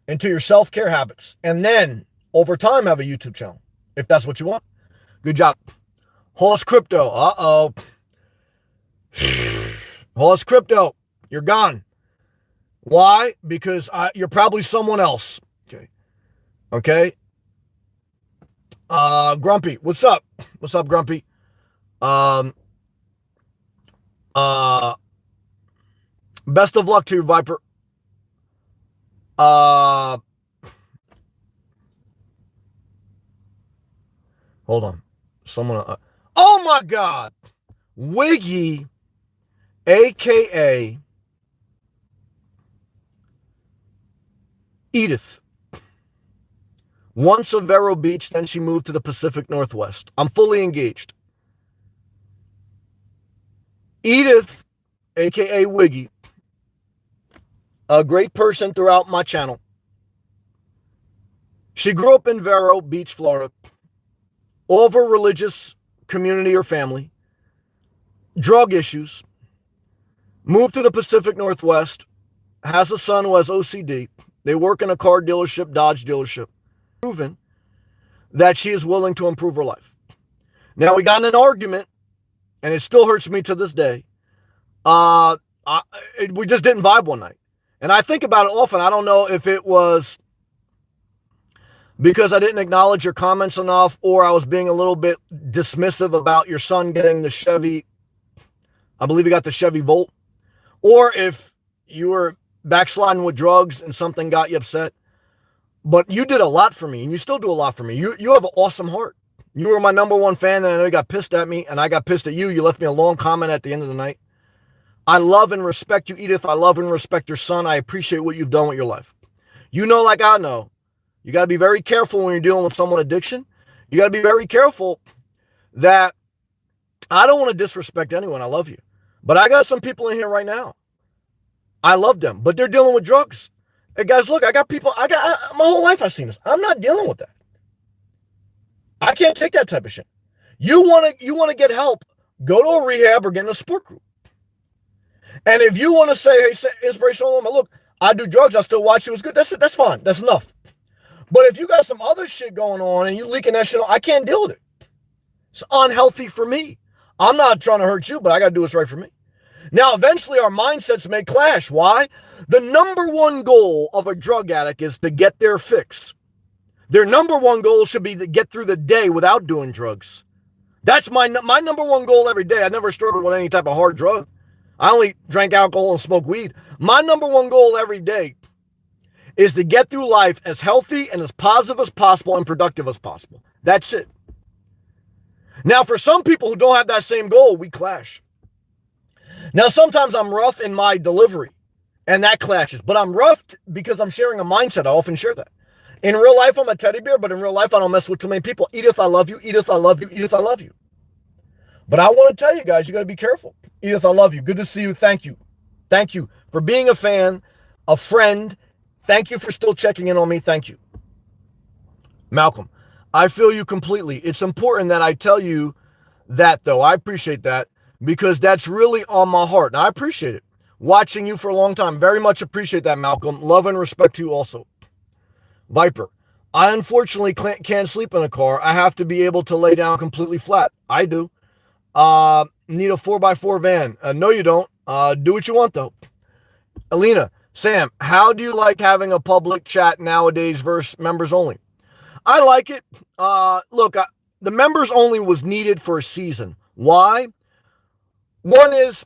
and to your self-care habits. And then over time have a YouTube channel, if that's what you want. Good job. Horse Crypto, uh-oh. Horse Crypto, you're gone. Why? Because you're probably someone else. Okay. Grumpy, what's up? What's up, Grumpy? Best of luck to you, Viper. Hold on. Someone. Oh my God. Wiggy, aka Edith. Once of Vero Beach, then she moved to the Pacific Northwest. I'm fully engaged. Edith, aka Wiggy, a great person throughout my channel. She grew up in Vero Beach, Florida, all of her religious community or family, drug issues, moved to the Pacific Northwest, has a son who has OCD. They work in a car dealership, Dodge dealership. Proven that she is willing to improve her life. Now, we got in an argument, and it still hurts me to this day. We just didn't vibe one night. And I think about it often. I don't know if it was because I didn't acknowledge your comments enough, or I was being a little bit dismissive about your son getting the Chevy. I believe he got the Chevy Volt. Or if you were backsliding with drugs and something got you upset. But you did a lot for me, and you still do a lot for me. You have an awesome heart. You were my number one fan, and I know you got pissed at me, and I got pissed at you. You left me a long comment at the end of the night. I love and respect you, Edith. I love and respect your son. I appreciate what you've done with your life. You know, like I know, you got to be very careful when you're dealing with someone addiction. You got to be very careful that I don't want to disrespect anyone. I love you. But I got some people in here right now. I love them, but they're dealing with drugs. Hey guys, look, I got people, my whole life I've seen this. I'm not dealing with that. I can't take that type of shit. You want to get help, go to a rehab or get in a support group. And if you want to say, hey, inspirational moment, look, I do drugs, I still watch it, was good. That's it. That's fine. That's enough. But if you got some other shit going on and you leaking that shit, I can't deal with it. It's unhealthy for me. I'm not trying to hurt you, but I got to do what's right for me. Now, eventually our mindsets may clash. Why? The number one goal of a drug addict is to get their fix. Their number one goal should be to get through the day without doing drugs. That's my number one goal every day. I never struggled with any type of hard drug. I only drank alcohol and smoked weed. My number one goal every day is to get through life as healthy and as positive as possible and productive as possible. That's it. Now, for some people who don't have that same goal, we clash. Now, sometimes I'm rough in my delivery, and that clashes. But I'm rough because I'm sharing a mindset. I often share that. In real life, I'm a teddy bear, but in real life, I don't mess with too many people. Edith, I love you. Edith, I love you. Edith, I love you. But I want to tell you guys, you got to be careful. Edith, I love you. Good to see you. Thank you. Thank you for being a fan, a friend. Thank you for still checking in on me. Thank you. Malcolm, I feel you completely. It's important that I tell you that, though. I appreciate that because that's really on my heart. And I appreciate it. Watching you for a long time. Very much appreciate that, Malcolm. Love and respect to you also. Viper, I unfortunately can't sleep in a car. I have to be able to lay down completely flat. I do. Need a 4x4 van. No, you don't. Do what you want, though. Alina, Sam, how do you like having a public chat nowadays versus members only? I like it. Look, the members only was needed for a season. Why? One is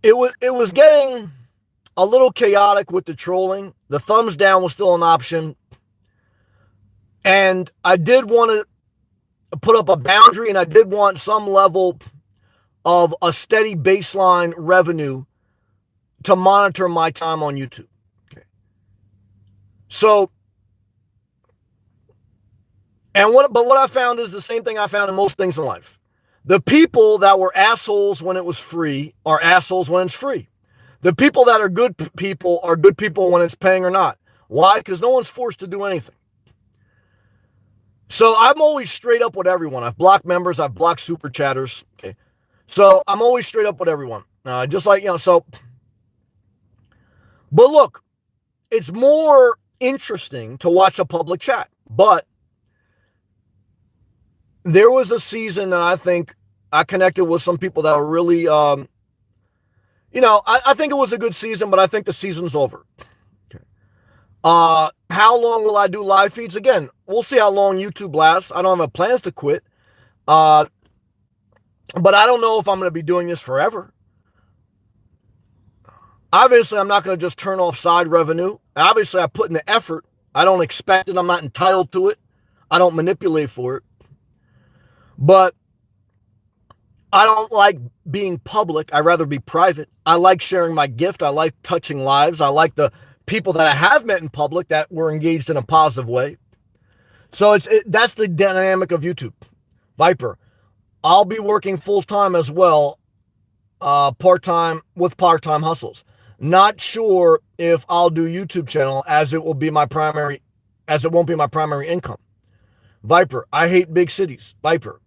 it was getting a little chaotic with the trolling. The thumbs down was still an option. And I did want to put up a boundary, and I did want some level of a steady baseline revenue to monitor my time on YouTube. Okay. So, but what I found is the same thing I found in most things in life. The people that were assholes when it was free are assholes when it's free. The people that are good people are good people when it's paying or not. Why? Because no one's forced to do anything. So I'm always straight up with everyone. I've blocked members. I've blocked super chatters. Okay. So I'm always straight up with everyone. Just like, so. But look, it's more interesting to watch a public chat. But there was a season that I think I connected with some people that were really, I think it was a good season, but I think the season's over. Okay. How long will I do live feeds? Again, we'll see how long YouTube lasts. I don't have plans to quit. But I don't know if I'm going to be doing this forever. Obviously, I'm not going to just turn off side revenue. Obviously, I put in the effort. I don't expect it. I'm not entitled to it. I don't manipulate for it. But I don't like being public. I'd rather be private. I like sharing my gift. I like touching lives. I like the people that I have met in public that were engaged in a positive way. So that's the dynamic of YouTube. Viper, I'll be working full-time as well, part-time with part-time hustles. Not sure if I'll do YouTube channel as it won't be my primary income. Viper, I hate big cities. Viper,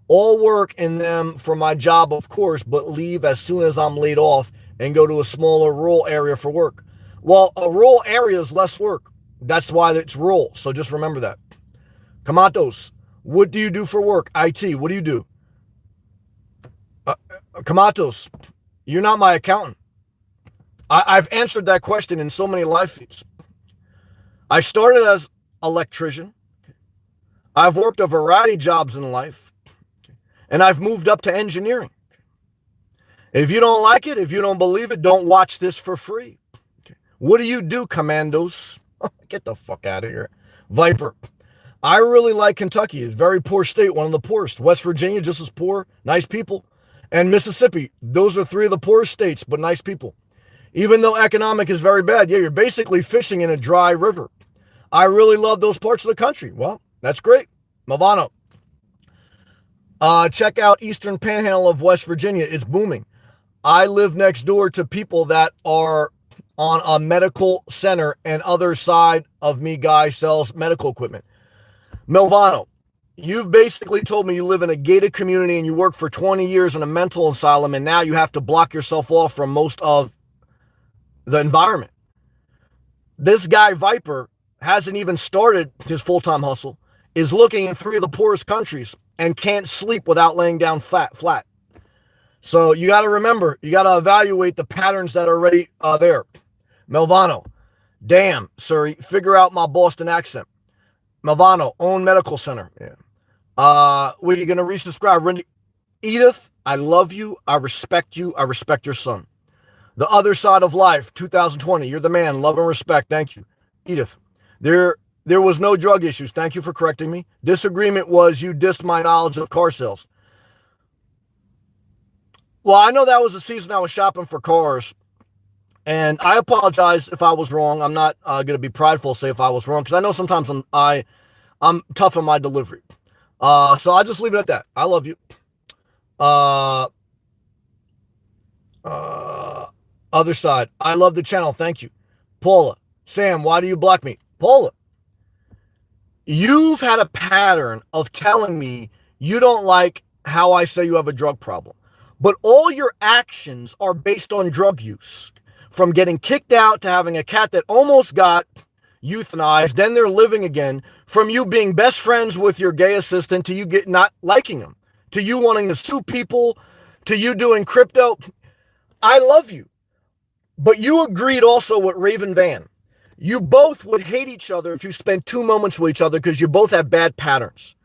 all work in them for my job, of course, but leave as soon as I'm laid off and go to a smaller rural area for work. Well, a rural area is less work. That's why it's rural. So just remember that. Kamatos, what do you do for work? IT, what do you do? Kamatos, you're not my accountant. I've answered that question in so many live feeds. I started as electrician. I've worked a variety of jobs in life. And I've moved up to engineering. If you don't like it, if you don't believe it, don't watch this for free. What do you do, commandos? Get the fuck out of here. Viper, I really like Kentucky. It's a very poor state, one of the poorest. West Virginia, just as poor, nice people. And Mississippi, those are three of the poorest states, but nice people. Even though economic is very bad, yeah, you're basically fishing in a dry river. I really love those parts of the country. Well, that's great. Mavano. Check out Eastern Panhandle of West Virginia. It's booming. I live next door to people that are on a medical center, and other side of me guy sells medical equipment. Melvano, you've basically told me you live in a gated community and you work for 20 years in a mental asylum, and now you have to block yourself off from most of the environment. This guy, Viper, hasn't even started his full-time hustle, is looking in three of the poorest countries, and can't sleep without laying down flat. So you got to remember, you got to evaluate the patterns that are already there. Melvano, damn, Surrey, figure out my Boston accent. Melvano, own medical center. Yeah. Were you going to resubscribe? Edith, I love you. I respect you. I respect your son. The Other Side of Life, 2020. You're the man. Love and respect. Thank you. Edith, there was no drug issues. Thank you for correcting me. Disagreement was you dissed my knowledge of car sales. Well, I know that was the season I was shopping for cars, and I apologize if I was wrong. I'm not going to be prideful, say if I was wrong, because I know sometimes I'm tough on my delivery. So I just leave it at that. I love you. Other Side. I love the channel. Thank you. Paula. Sam, why do you block me? Paula, you've had a pattern of telling me you don't like how I say you have a drug problem. But all your actions are based on drug use. From getting kicked out to having a cat that almost got euthanized, then they're living again, from you being best friends with your gay assistant to you not liking him, to you wanting to sue people, to you doing crypto. I love you. But you agreed also with Raven Van. You both would hate each other if you spent 2 moments with each other because you both have bad patterns.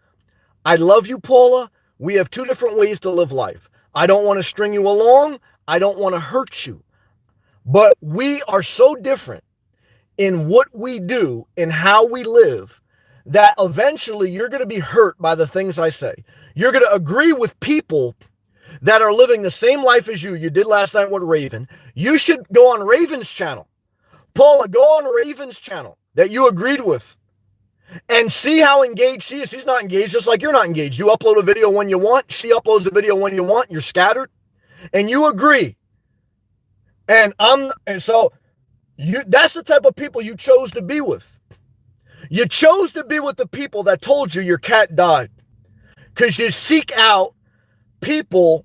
I love you, Paula. We have 2 different ways to live life. I don't want to string you along. I don't want to hurt you. But we are so different in what we do and how we live that eventually you're going to be hurt by the things I say. You're going to agree with people that are living the same life as you did last night with Raven, you should go on Raven's channel. Paula, go on Raven's channel that you agreed with and see how engaged she is. She's not engaged, just like you're not engaged. You upload a video when you want. She uploads a video when you want. You're scattered. And you agree. And so that's the type of people you chose to be with. You chose to be with the people that told you your cat died. Because you seek out people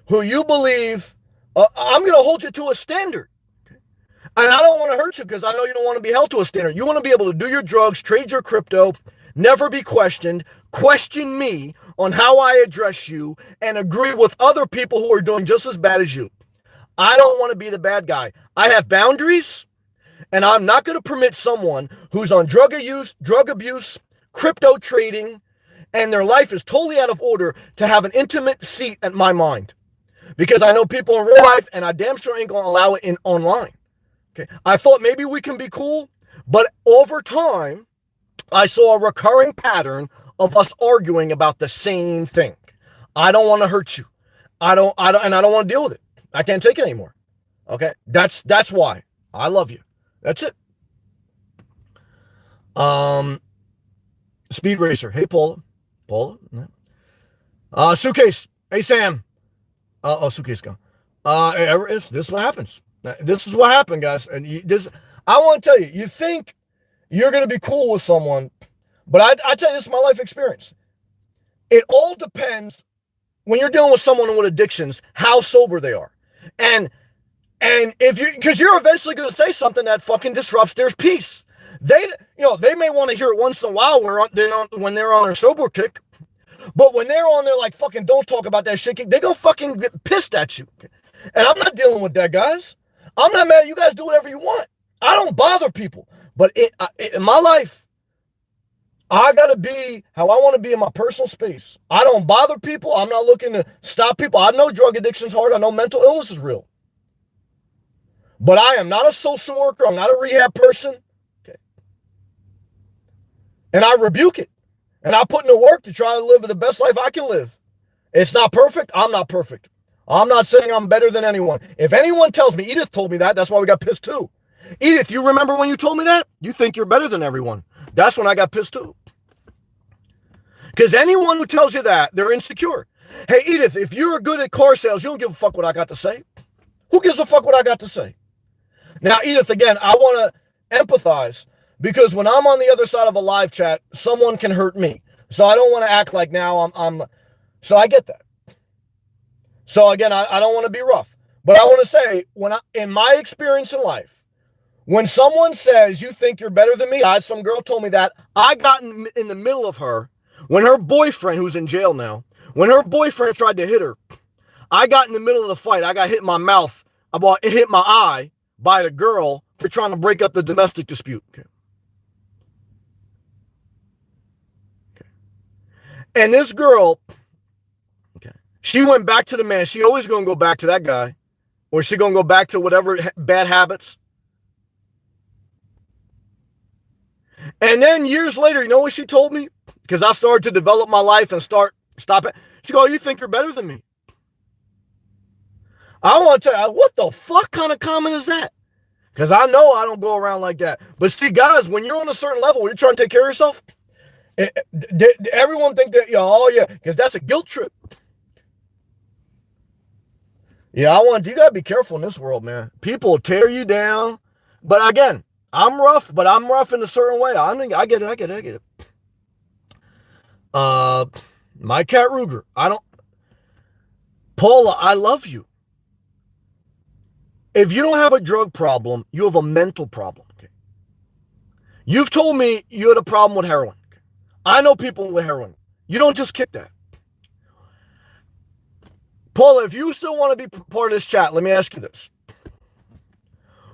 who you believe, I'm going to hold you to a standard. And I don't want to hurt you because I know you don't want to be held to a standard. You want to be able to do your drugs, trade your crypto, never be questioned, question me on how I address you, and agree with other people who are doing just as bad as you. I don't want to be the bad guy. I have boundaries, and I'm not going to permit someone who's on drug abuse, crypto trading, and their life is totally out of order to have an intimate seat at my mind. Because I know people in real life, and I damn sure ain't going to allow it online. Okay. I thought maybe we can be cool, but over time, I saw a recurring pattern of us arguing about the same thing. I don't want to hurt you. I don't want to deal with it. I can't take it anymore. Okay. That's why. I love you. That's it. Speed Racer. Hey, Paula. Suitcase. Hey, Sam. Suitcase gone. This is what happens. This is what happened, guys. And I want to tell you, you think you're going to be cool with someone, but I tell you, this is my life experience. It all depends when you're dealing with someone with addictions, how sober they are. And because you're eventually going to say something that fucking disrupts their peace. They may want to hear it once in a while when they're on their sober kick, but when they're on their like fucking don't talk about that shit kick, they gonna fucking get pissed at you. And I'm not dealing with that, guys. I'm not mad. You guys do whatever you want. I don't bother people. But in my life, I got to be how I want to be in my personal space. I don't bother people. I'm not looking to stop people. I know drug addiction's hard. I know mental illness is real. But I am not a social worker. I'm not a rehab person. Okay. And I rebuke it. And I put in the work to try to live the best life I can live. It's not perfect. I'm not perfect. I'm not saying I'm better than anyone. If anyone tells me, Edith told me that, that's why we got pissed too. Edith, you remember when you told me that? You think you're better than everyone. That's when I got pissed too. Because anyone who tells you that, they're insecure. Hey, Edith, if you're good at car sales, you don't give a fuck what I got to say. Who gives a fuck what I got to say? Now, Edith, again, I want to empathize because when I'm on the other side of a live chat, someone can hurt me. So I don't want to act like now so I get that. So again, I don't want to be rough, but I want to say in my experience in life, when someone says you think you're better than me, some girl told me that I got in the middle of her when her boyfriend, who's in jail now, when her boyfriend tried to hit her, I got in the middle of the fight. I got hit in my mouth. It hit my eye by the girl for trying to break up the domestic dispute. Okay. And this girl, she went back to the man. She always going to go back to that guy. Or she going to go back to whatever bad habits. And then years later, you know what she told me? Because I started to develop my life and stop it. She goes, you think you're better than me? I want to tell you, what the fuck kind of comment is that? Because I know I don't go around like that. But see, guys, when you're on a certain level, where you're trying to take care of yourself, everyone think that, oh yeah, because that's a guilt trip. Yeah, you got to be careful in this world, man. People tear you down. But again, I'm rough, but I'm rough in a certain way. I get it. My cat Ruger, Paula, I love you. If you don't have a drug problem, you have a mental problem. Okay? You've told me you had a problem with heroin. Okay? I know people with heroin. You don't just kick that. Paula, if you still want to be part of this chat, let me ask you this.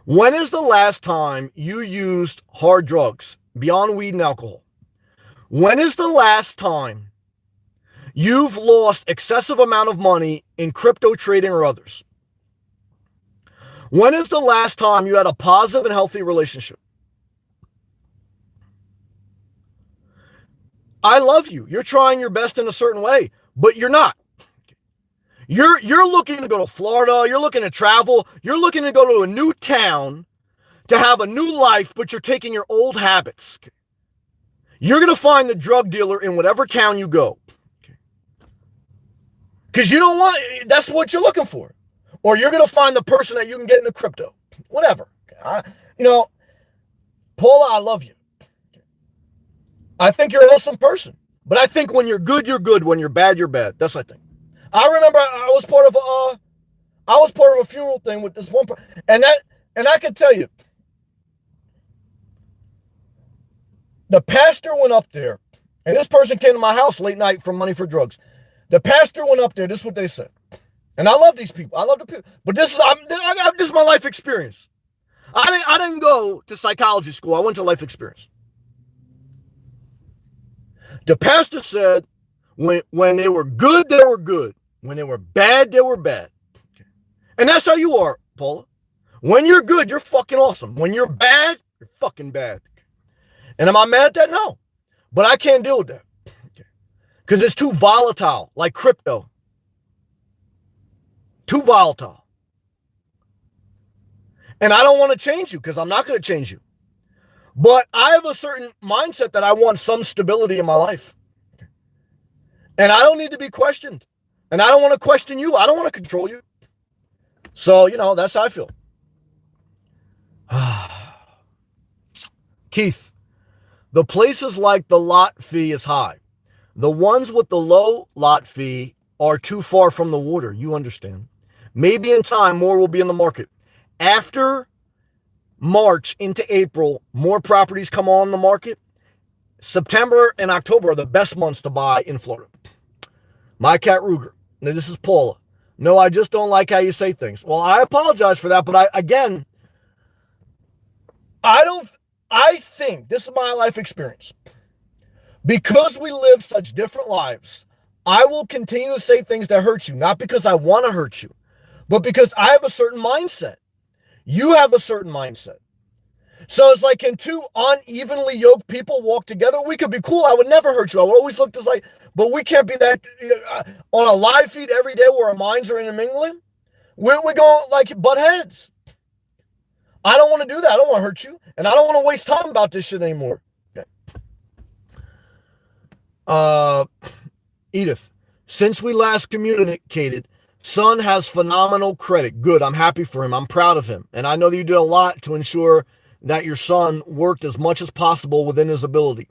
When is the last time you used hard drugs beyond weed and alcohol? When is the last time you've lost excessive amount of money in crypto trading or others? When is the last time you had a positive and healthy relationship? I love you. You're trying your best in a certain way, but you're not. You're looking to go to Florida, you're looking to travel, you're looking to go to a new town to have a new life, but you're taking your old habits. You're going to find the drug dealer in whatever town you go. Because you don't want, that's what you're looking for. Or you're going to find the person that you can get into crypto. Whatever. Paula, I love you. I think you're an awesome person. But I think when you're good, you're good. When you're bad, you're bad. That's what I think. I remember I was part of a funeral thing with this one person. And I can tell you, the pastor went up there, and this person came to my house late night for money for drugs. The pastor went up there. This is what they said. And I love these people. I love the people. But this is my life experience. I didn't go to psychology school. I went to life experience. The pastor said, when they were good, they were good. When they were bad, they were bad. And that's how you are, Paula. When you're good, you're fucking awesome. When you're bad, you're fucking bad. And am I mad at that? No. But I can't deal with that. Because it's too volatile, like crypto. Too volatile. And I don't want to change you because I'm not going to change you. But I have a certain mindset that I want some stability in my life. And I don't need to be questioned. And I don't want to question you. I don't want to control you. So, that's how I feel. Keith, the places like the lot fee is high. The ones with the low lot fee are too far from the water. You understand. Maybe in time, more will be in the market. After March into April, more properties come on the market. September and October are the best months to buy in Florida. My cat Ruger. Now, this is Paula. No, I just don't like how you say things. Well, I apologize for that, but I think, this is my life experience. Because we live such different lives, I will continue to say things that hurt you, not because I want to hurt you, but because I have a certain mindset. You have a certain mindset. So it's like, can two unevenly yoked people walk together? We could be cool. I would never hurt you. I would always look just like, but we can't be that on a live feed every day where our minds are intermingling. We're going like butt heads. I don't want to do that. I don't want to hurt you. And I don't want to waste time about this shit anymore. Okay. Edith, since we last communicated, son has phenomenal credit. Good. I'm happy for him. I'm proud of him. And I know that you did a lot to ensure that your son worked as much as possible within his ability.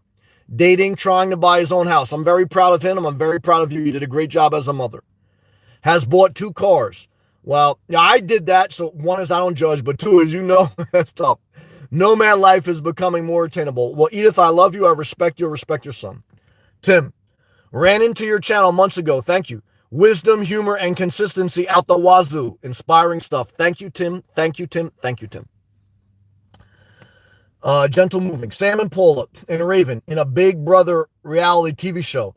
Dating, trying to buy his own house. I'm very proud of him. I'm very proud of you. You did a great job as a mother. Has bought 2 cars. Well, I did that. So one is I don't judge, but 2 is, that's tough. Nomad life is becoming more attainable. Well, Edith, I love you. I respect you. I respect your son. Tim, ran into your channel months ago. Thank you. Wisdom, humor, and consistency out the wazoo. Inspiring stuff. Thank you, Tim. Thank you, Tim. Thank you, Tim. Gentle Moving. Sam and Paula and Raven in a Big Brother reality TV show.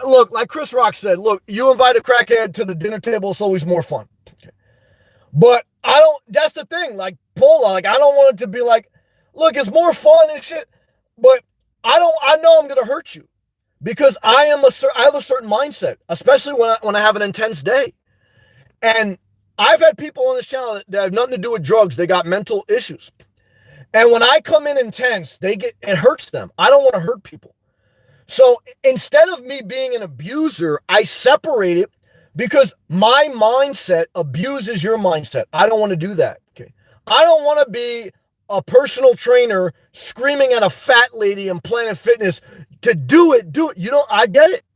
Look, like Chris Rock said, look, you invite a crackhead to the dinner table, it's always more fun. Okay. But that's the thing, like Paula, like I don't want it to be like, look, it's more fun and shit, but I know I'm going to hurt you because I have a certain mindset, especially when I have an intense day. And I've had people on this channel that have nothing to do with drugs. They got mental issues. And when I come in intense, it hurts them. I don't want to hurt people. So instead of me being an abuser, I separate it because my mindset abuses your mindset. I don't want to do that. Okay. I don't want to be a personal trainer screaming at a fat lady in Planet Fitness to do it. I get it.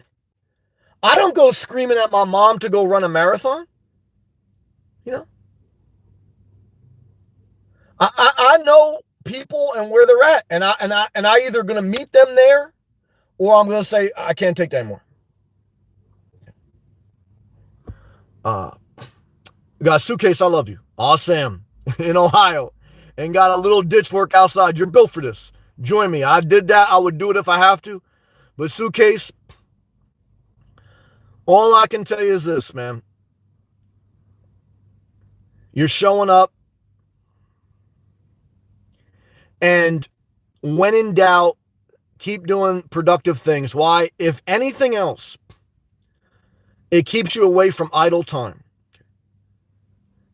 I don't go screaming at my mom to go run a marathon. I know people and where they're at, and I either going to meet them there, or I'm going to say I can't take that anymore. Got a suitcase. I love you. Sam in Ohio, and got a little ditch work outside. You're built for this. Join me. I did that. I would do it if I have to, but suitcase. All I can tell you is this, man. You're showing up. And when in doubt, keep doing productive things. Why? If anything else, It keeps you away from idle time.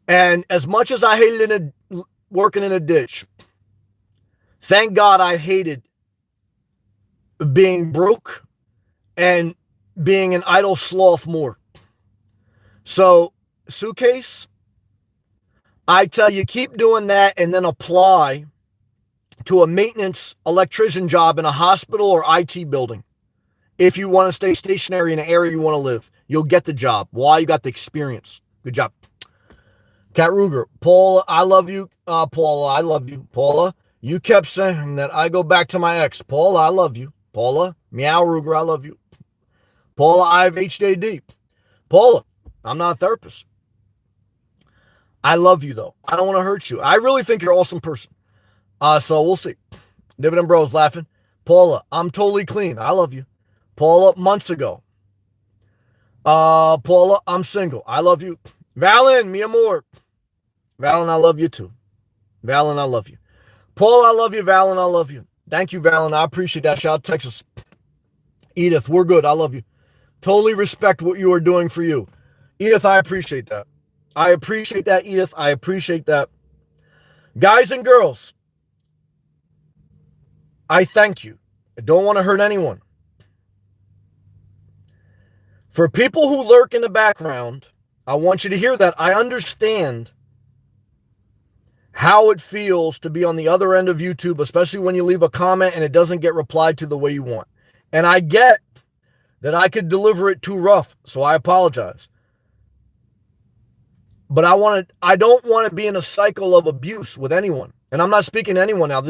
And as much as I hated working in a ditch, thank God I hated being broke and being an idle sloth more. So, Suitcase, I tell you, keep doing that and then apply to a maintenance electrician job in a hospital or IT building. If you want to stay stationary in an area you want to live, you'll get the job. Why? You got the experience. Good job. Kat Ruger, Paula, I love you. Paula, I love you. Paula, you kept saying that I go back to my ex. Paula, I love you. Paula, Meow Ruger, I love you. Paula, I have HDD. Paula, I'm not a therapist. I love you, though. I don't want to hurt you. I really think you're an awesome person. So we'll see. Dividend Bros laughing. Paula, I'm totally clean. I love you. Paula, months ago. Paula, I'm single. I love you. Valen, mi amor. Valen, I love you too. Valen, I love you. Paula, I love you. Valen, I love you. Thank you, Valen. I appreciate that. Shout out Texas. Edith, we're good. I love you. Totally respect what you are doing for you. Edith, I appreciate that. I appreciate that, Edith. I appreciate that. Guys and girls, I thank you. I don't want to hurt anyone. For people who lurk in the background, I want you to hear that. I understand how it feels to be on the other end of YouTube, especially when you leave a comment and it doesn't get replied to the way you want. And I get that I could deliver it too rough, so I apologize. But I don't want to be in a cycle of abuse with anyone. And I'm not speaking to anyone now.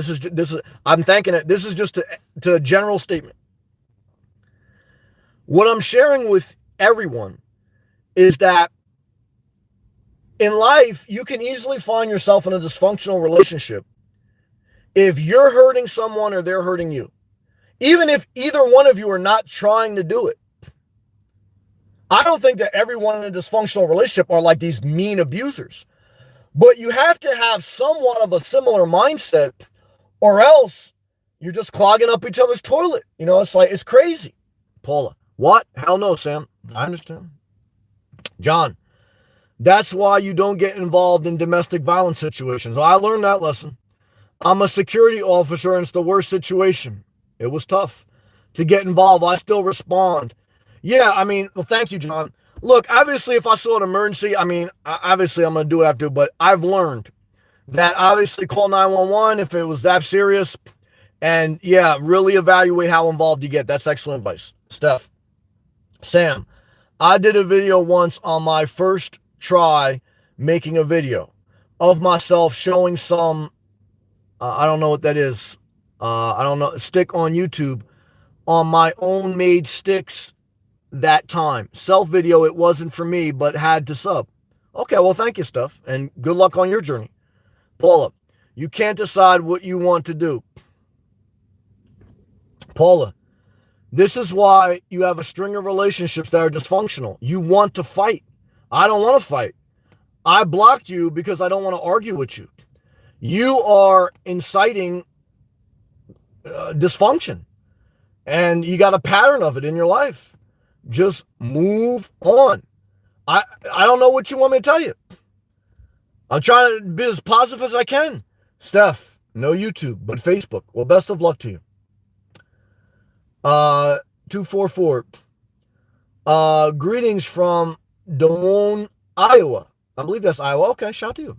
I'm thanking it. This is just a general statement. What I'm sharing with everyone is that in life, you can easily find yourself in a dysfunctional relationship if you're hurting someone or they're hurting you. Even if either one of you are not trying to do it. I don't think that everyone in a dysfunctional relationship are like these mean abusers. But you have to have somewhat of a similar mindset, or else you're just clogging up each other's toilet. You know, it's crazy. Paula, what? Hell no, Sam. I understand. John, that's why you don't get involved in domestic violence situations. Well, I learned that lesson. I'm a security officer and it's the worst situation. It was tough to get involved. I still respond. Yeah, I mean, well, thank you, John. Look, obviously, if I saw an emergency, I mean, obviously, I'm going to do what I have to do, but I've learned that obviously call 911 if it was that serious. And yeah, really evaluate how involved you get. That's excellent advice. Steph. Sam, I did a video once on my first try making a video of myself showing some, I don't know what that is. I don't know, stick on YouTube on my own made sticks that time. Self video, it wasn't for me, but had to sub. Okay, well, thank you, Steph, and good luck on your journey. Paula, you can't decide what you want to do. Paula, this is why you have a string of relationships that are dysfunctional. You want to fight. I don't want to fight. I blocked you because I don't want to argue with you. You are inciting dysfunction, and you got a pattern of it in your life. Just move on. I don't know what you want me to tell you. I'm trying to be as positive as I can. Steph, no YouTube, but Facebook. Well, best of luck to you. 244. Greetings from Des Moines, Iowa. I believe that's Iowa. Okay, shout to you.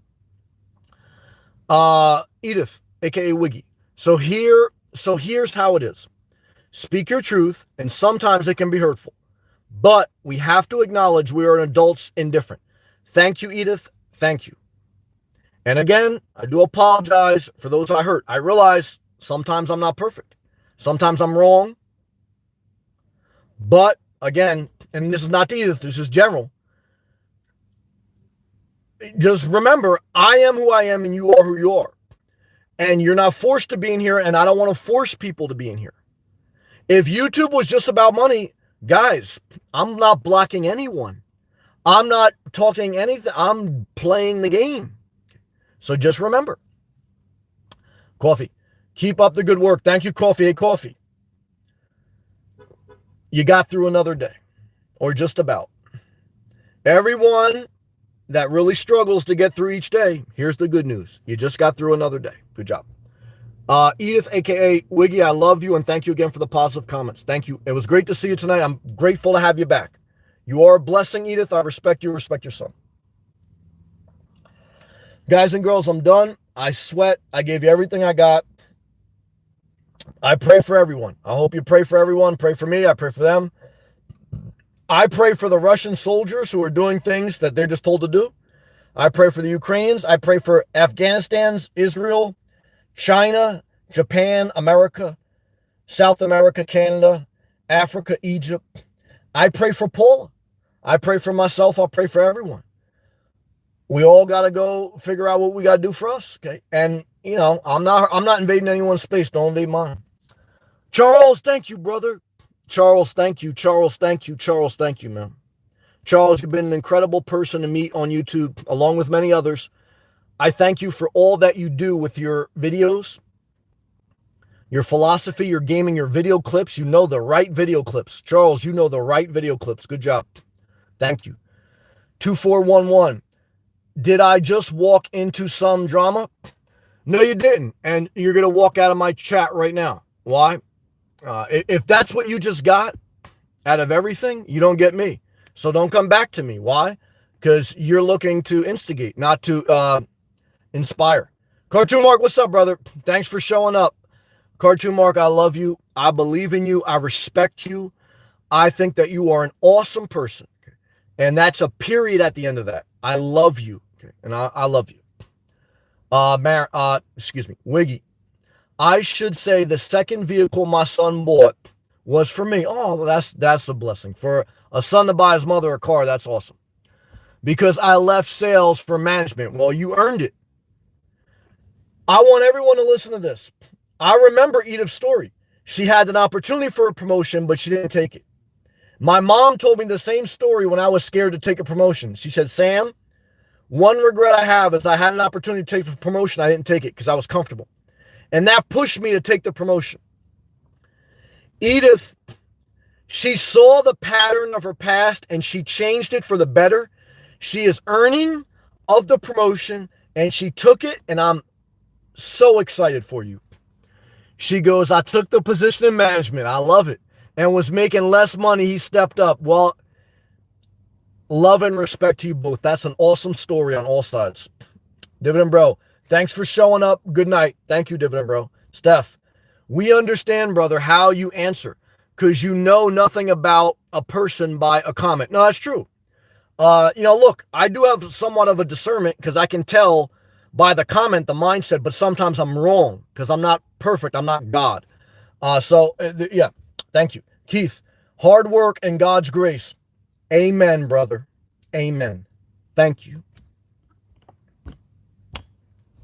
Edith, aka Wiggy. So here's how it is. Speak your truth, and sometimes it can be hurtful. But we have to acknowledge we are adults indifferent. Thank you, Edith. Thank you. And again, I do apologize for those I hurt. I realize sometimes I'm not perfect. Sometimes I'm wrong. But again, and this is not to Edith, this is general. Just remember, I am who I am and you are who you are. And you're not forced to be in here, and I don't want to force people to be in here. If YouTube was just about money, guys, I'm not blocking anyone. I'm not talking anything. I'm playing the game. So just remember. Coffee. Keep up the good work. Thank you, Coffee. Hey, Coffee. You got through another day. Or just about. Everyone that really struggles to get through each day, here's the good news. You just got through another day. Good job. Edith, aka Wiggy, I love you and thank you again for the positive comments. Thank you. It was great to see you tonight. I'm grateful to have you back. You are a blessing, Edith. I respect you. Respect your son. Guys and girls, I'm done. I sweat. I gave you everything I got. I pray for everyone. I hope you pray for everyone. Pray for me. I pray for them. I pray for the Russian soldiers who are doing things that they're just told to do. I pray for the Ukrainians. I pray for Afghanistan's, Israel, China, Japan, America, South America, Canada, Africa, Egypt. I pray for Paula. I pray for myself. I'll pray for everyone. We all got to go figure out what we got to do for us, okay? And, you know, I'm not invading anyone's space. Don't invade mine. Charles, thank you, brother. Charles, thank you. Charles, thank you. Charles, thank you, man. Charles, you've been an incredible person to meet on YouTube, along with many others. I thank you for all that you do with your videos, your philosophy, your gaming, your video clips. You know the right video clips. Charles, you know the right video clips. Good job. Thank you. 2411. Did I just walk into some drama? No, you didn't. And you're going to walk out of my chat right now. Why? If that's what you just got out of everything, you don't get me. So don't come back to me. Why? Because you're looking to instigate, not to inspire. Cartoon Mark, what's up, brother? Thanks for showing up. Cartoon Mark, I love you. I believe in you. I respect you. I think that you are an awesome person. And that's a period at the end of that. I love you. Okay. And I love you. Excuse me, Wiggy. I should say the second vehicle my son bought was for me. Oh, that's a blessing. For a son to buy his mother a car, that's awesome. Because I left sales for management. Well, you earned it. I want everyone to listen to this. I remember Edith's story. She had an opportunity for a promotion, but she didn't take it. My mom told me the same story when I was scared to take a promotion. She said, Sam, one regret I have is I had an opportunity to take the promotion. I didn't take it because I was comfortable. And that pushed me to take the promotion. Edith, she saw the pattern of her past and she changed it for the better. She is earning of the promotion and she took it, and I'm so excited for you. She goes, I took the position in management. I love it. And was making less money. He stepped up. Well, love and respect to you both. That's an awesome story on all sides. Dividend Bro, thanks for showing up. Good night. Thank you, Dividend Bro. Steph, we understand, brother, how you answer because you know nothing about a person by a comment. No, that's true. Look, I do have somewhat of a discernment because I can tell by the comment, the mindset, but sometimes I'm wrong because I'm not perfect. I'm not God. Yeah, thank you. Keith, hard work and God's grace. Amen, brother. Amen. Thank you.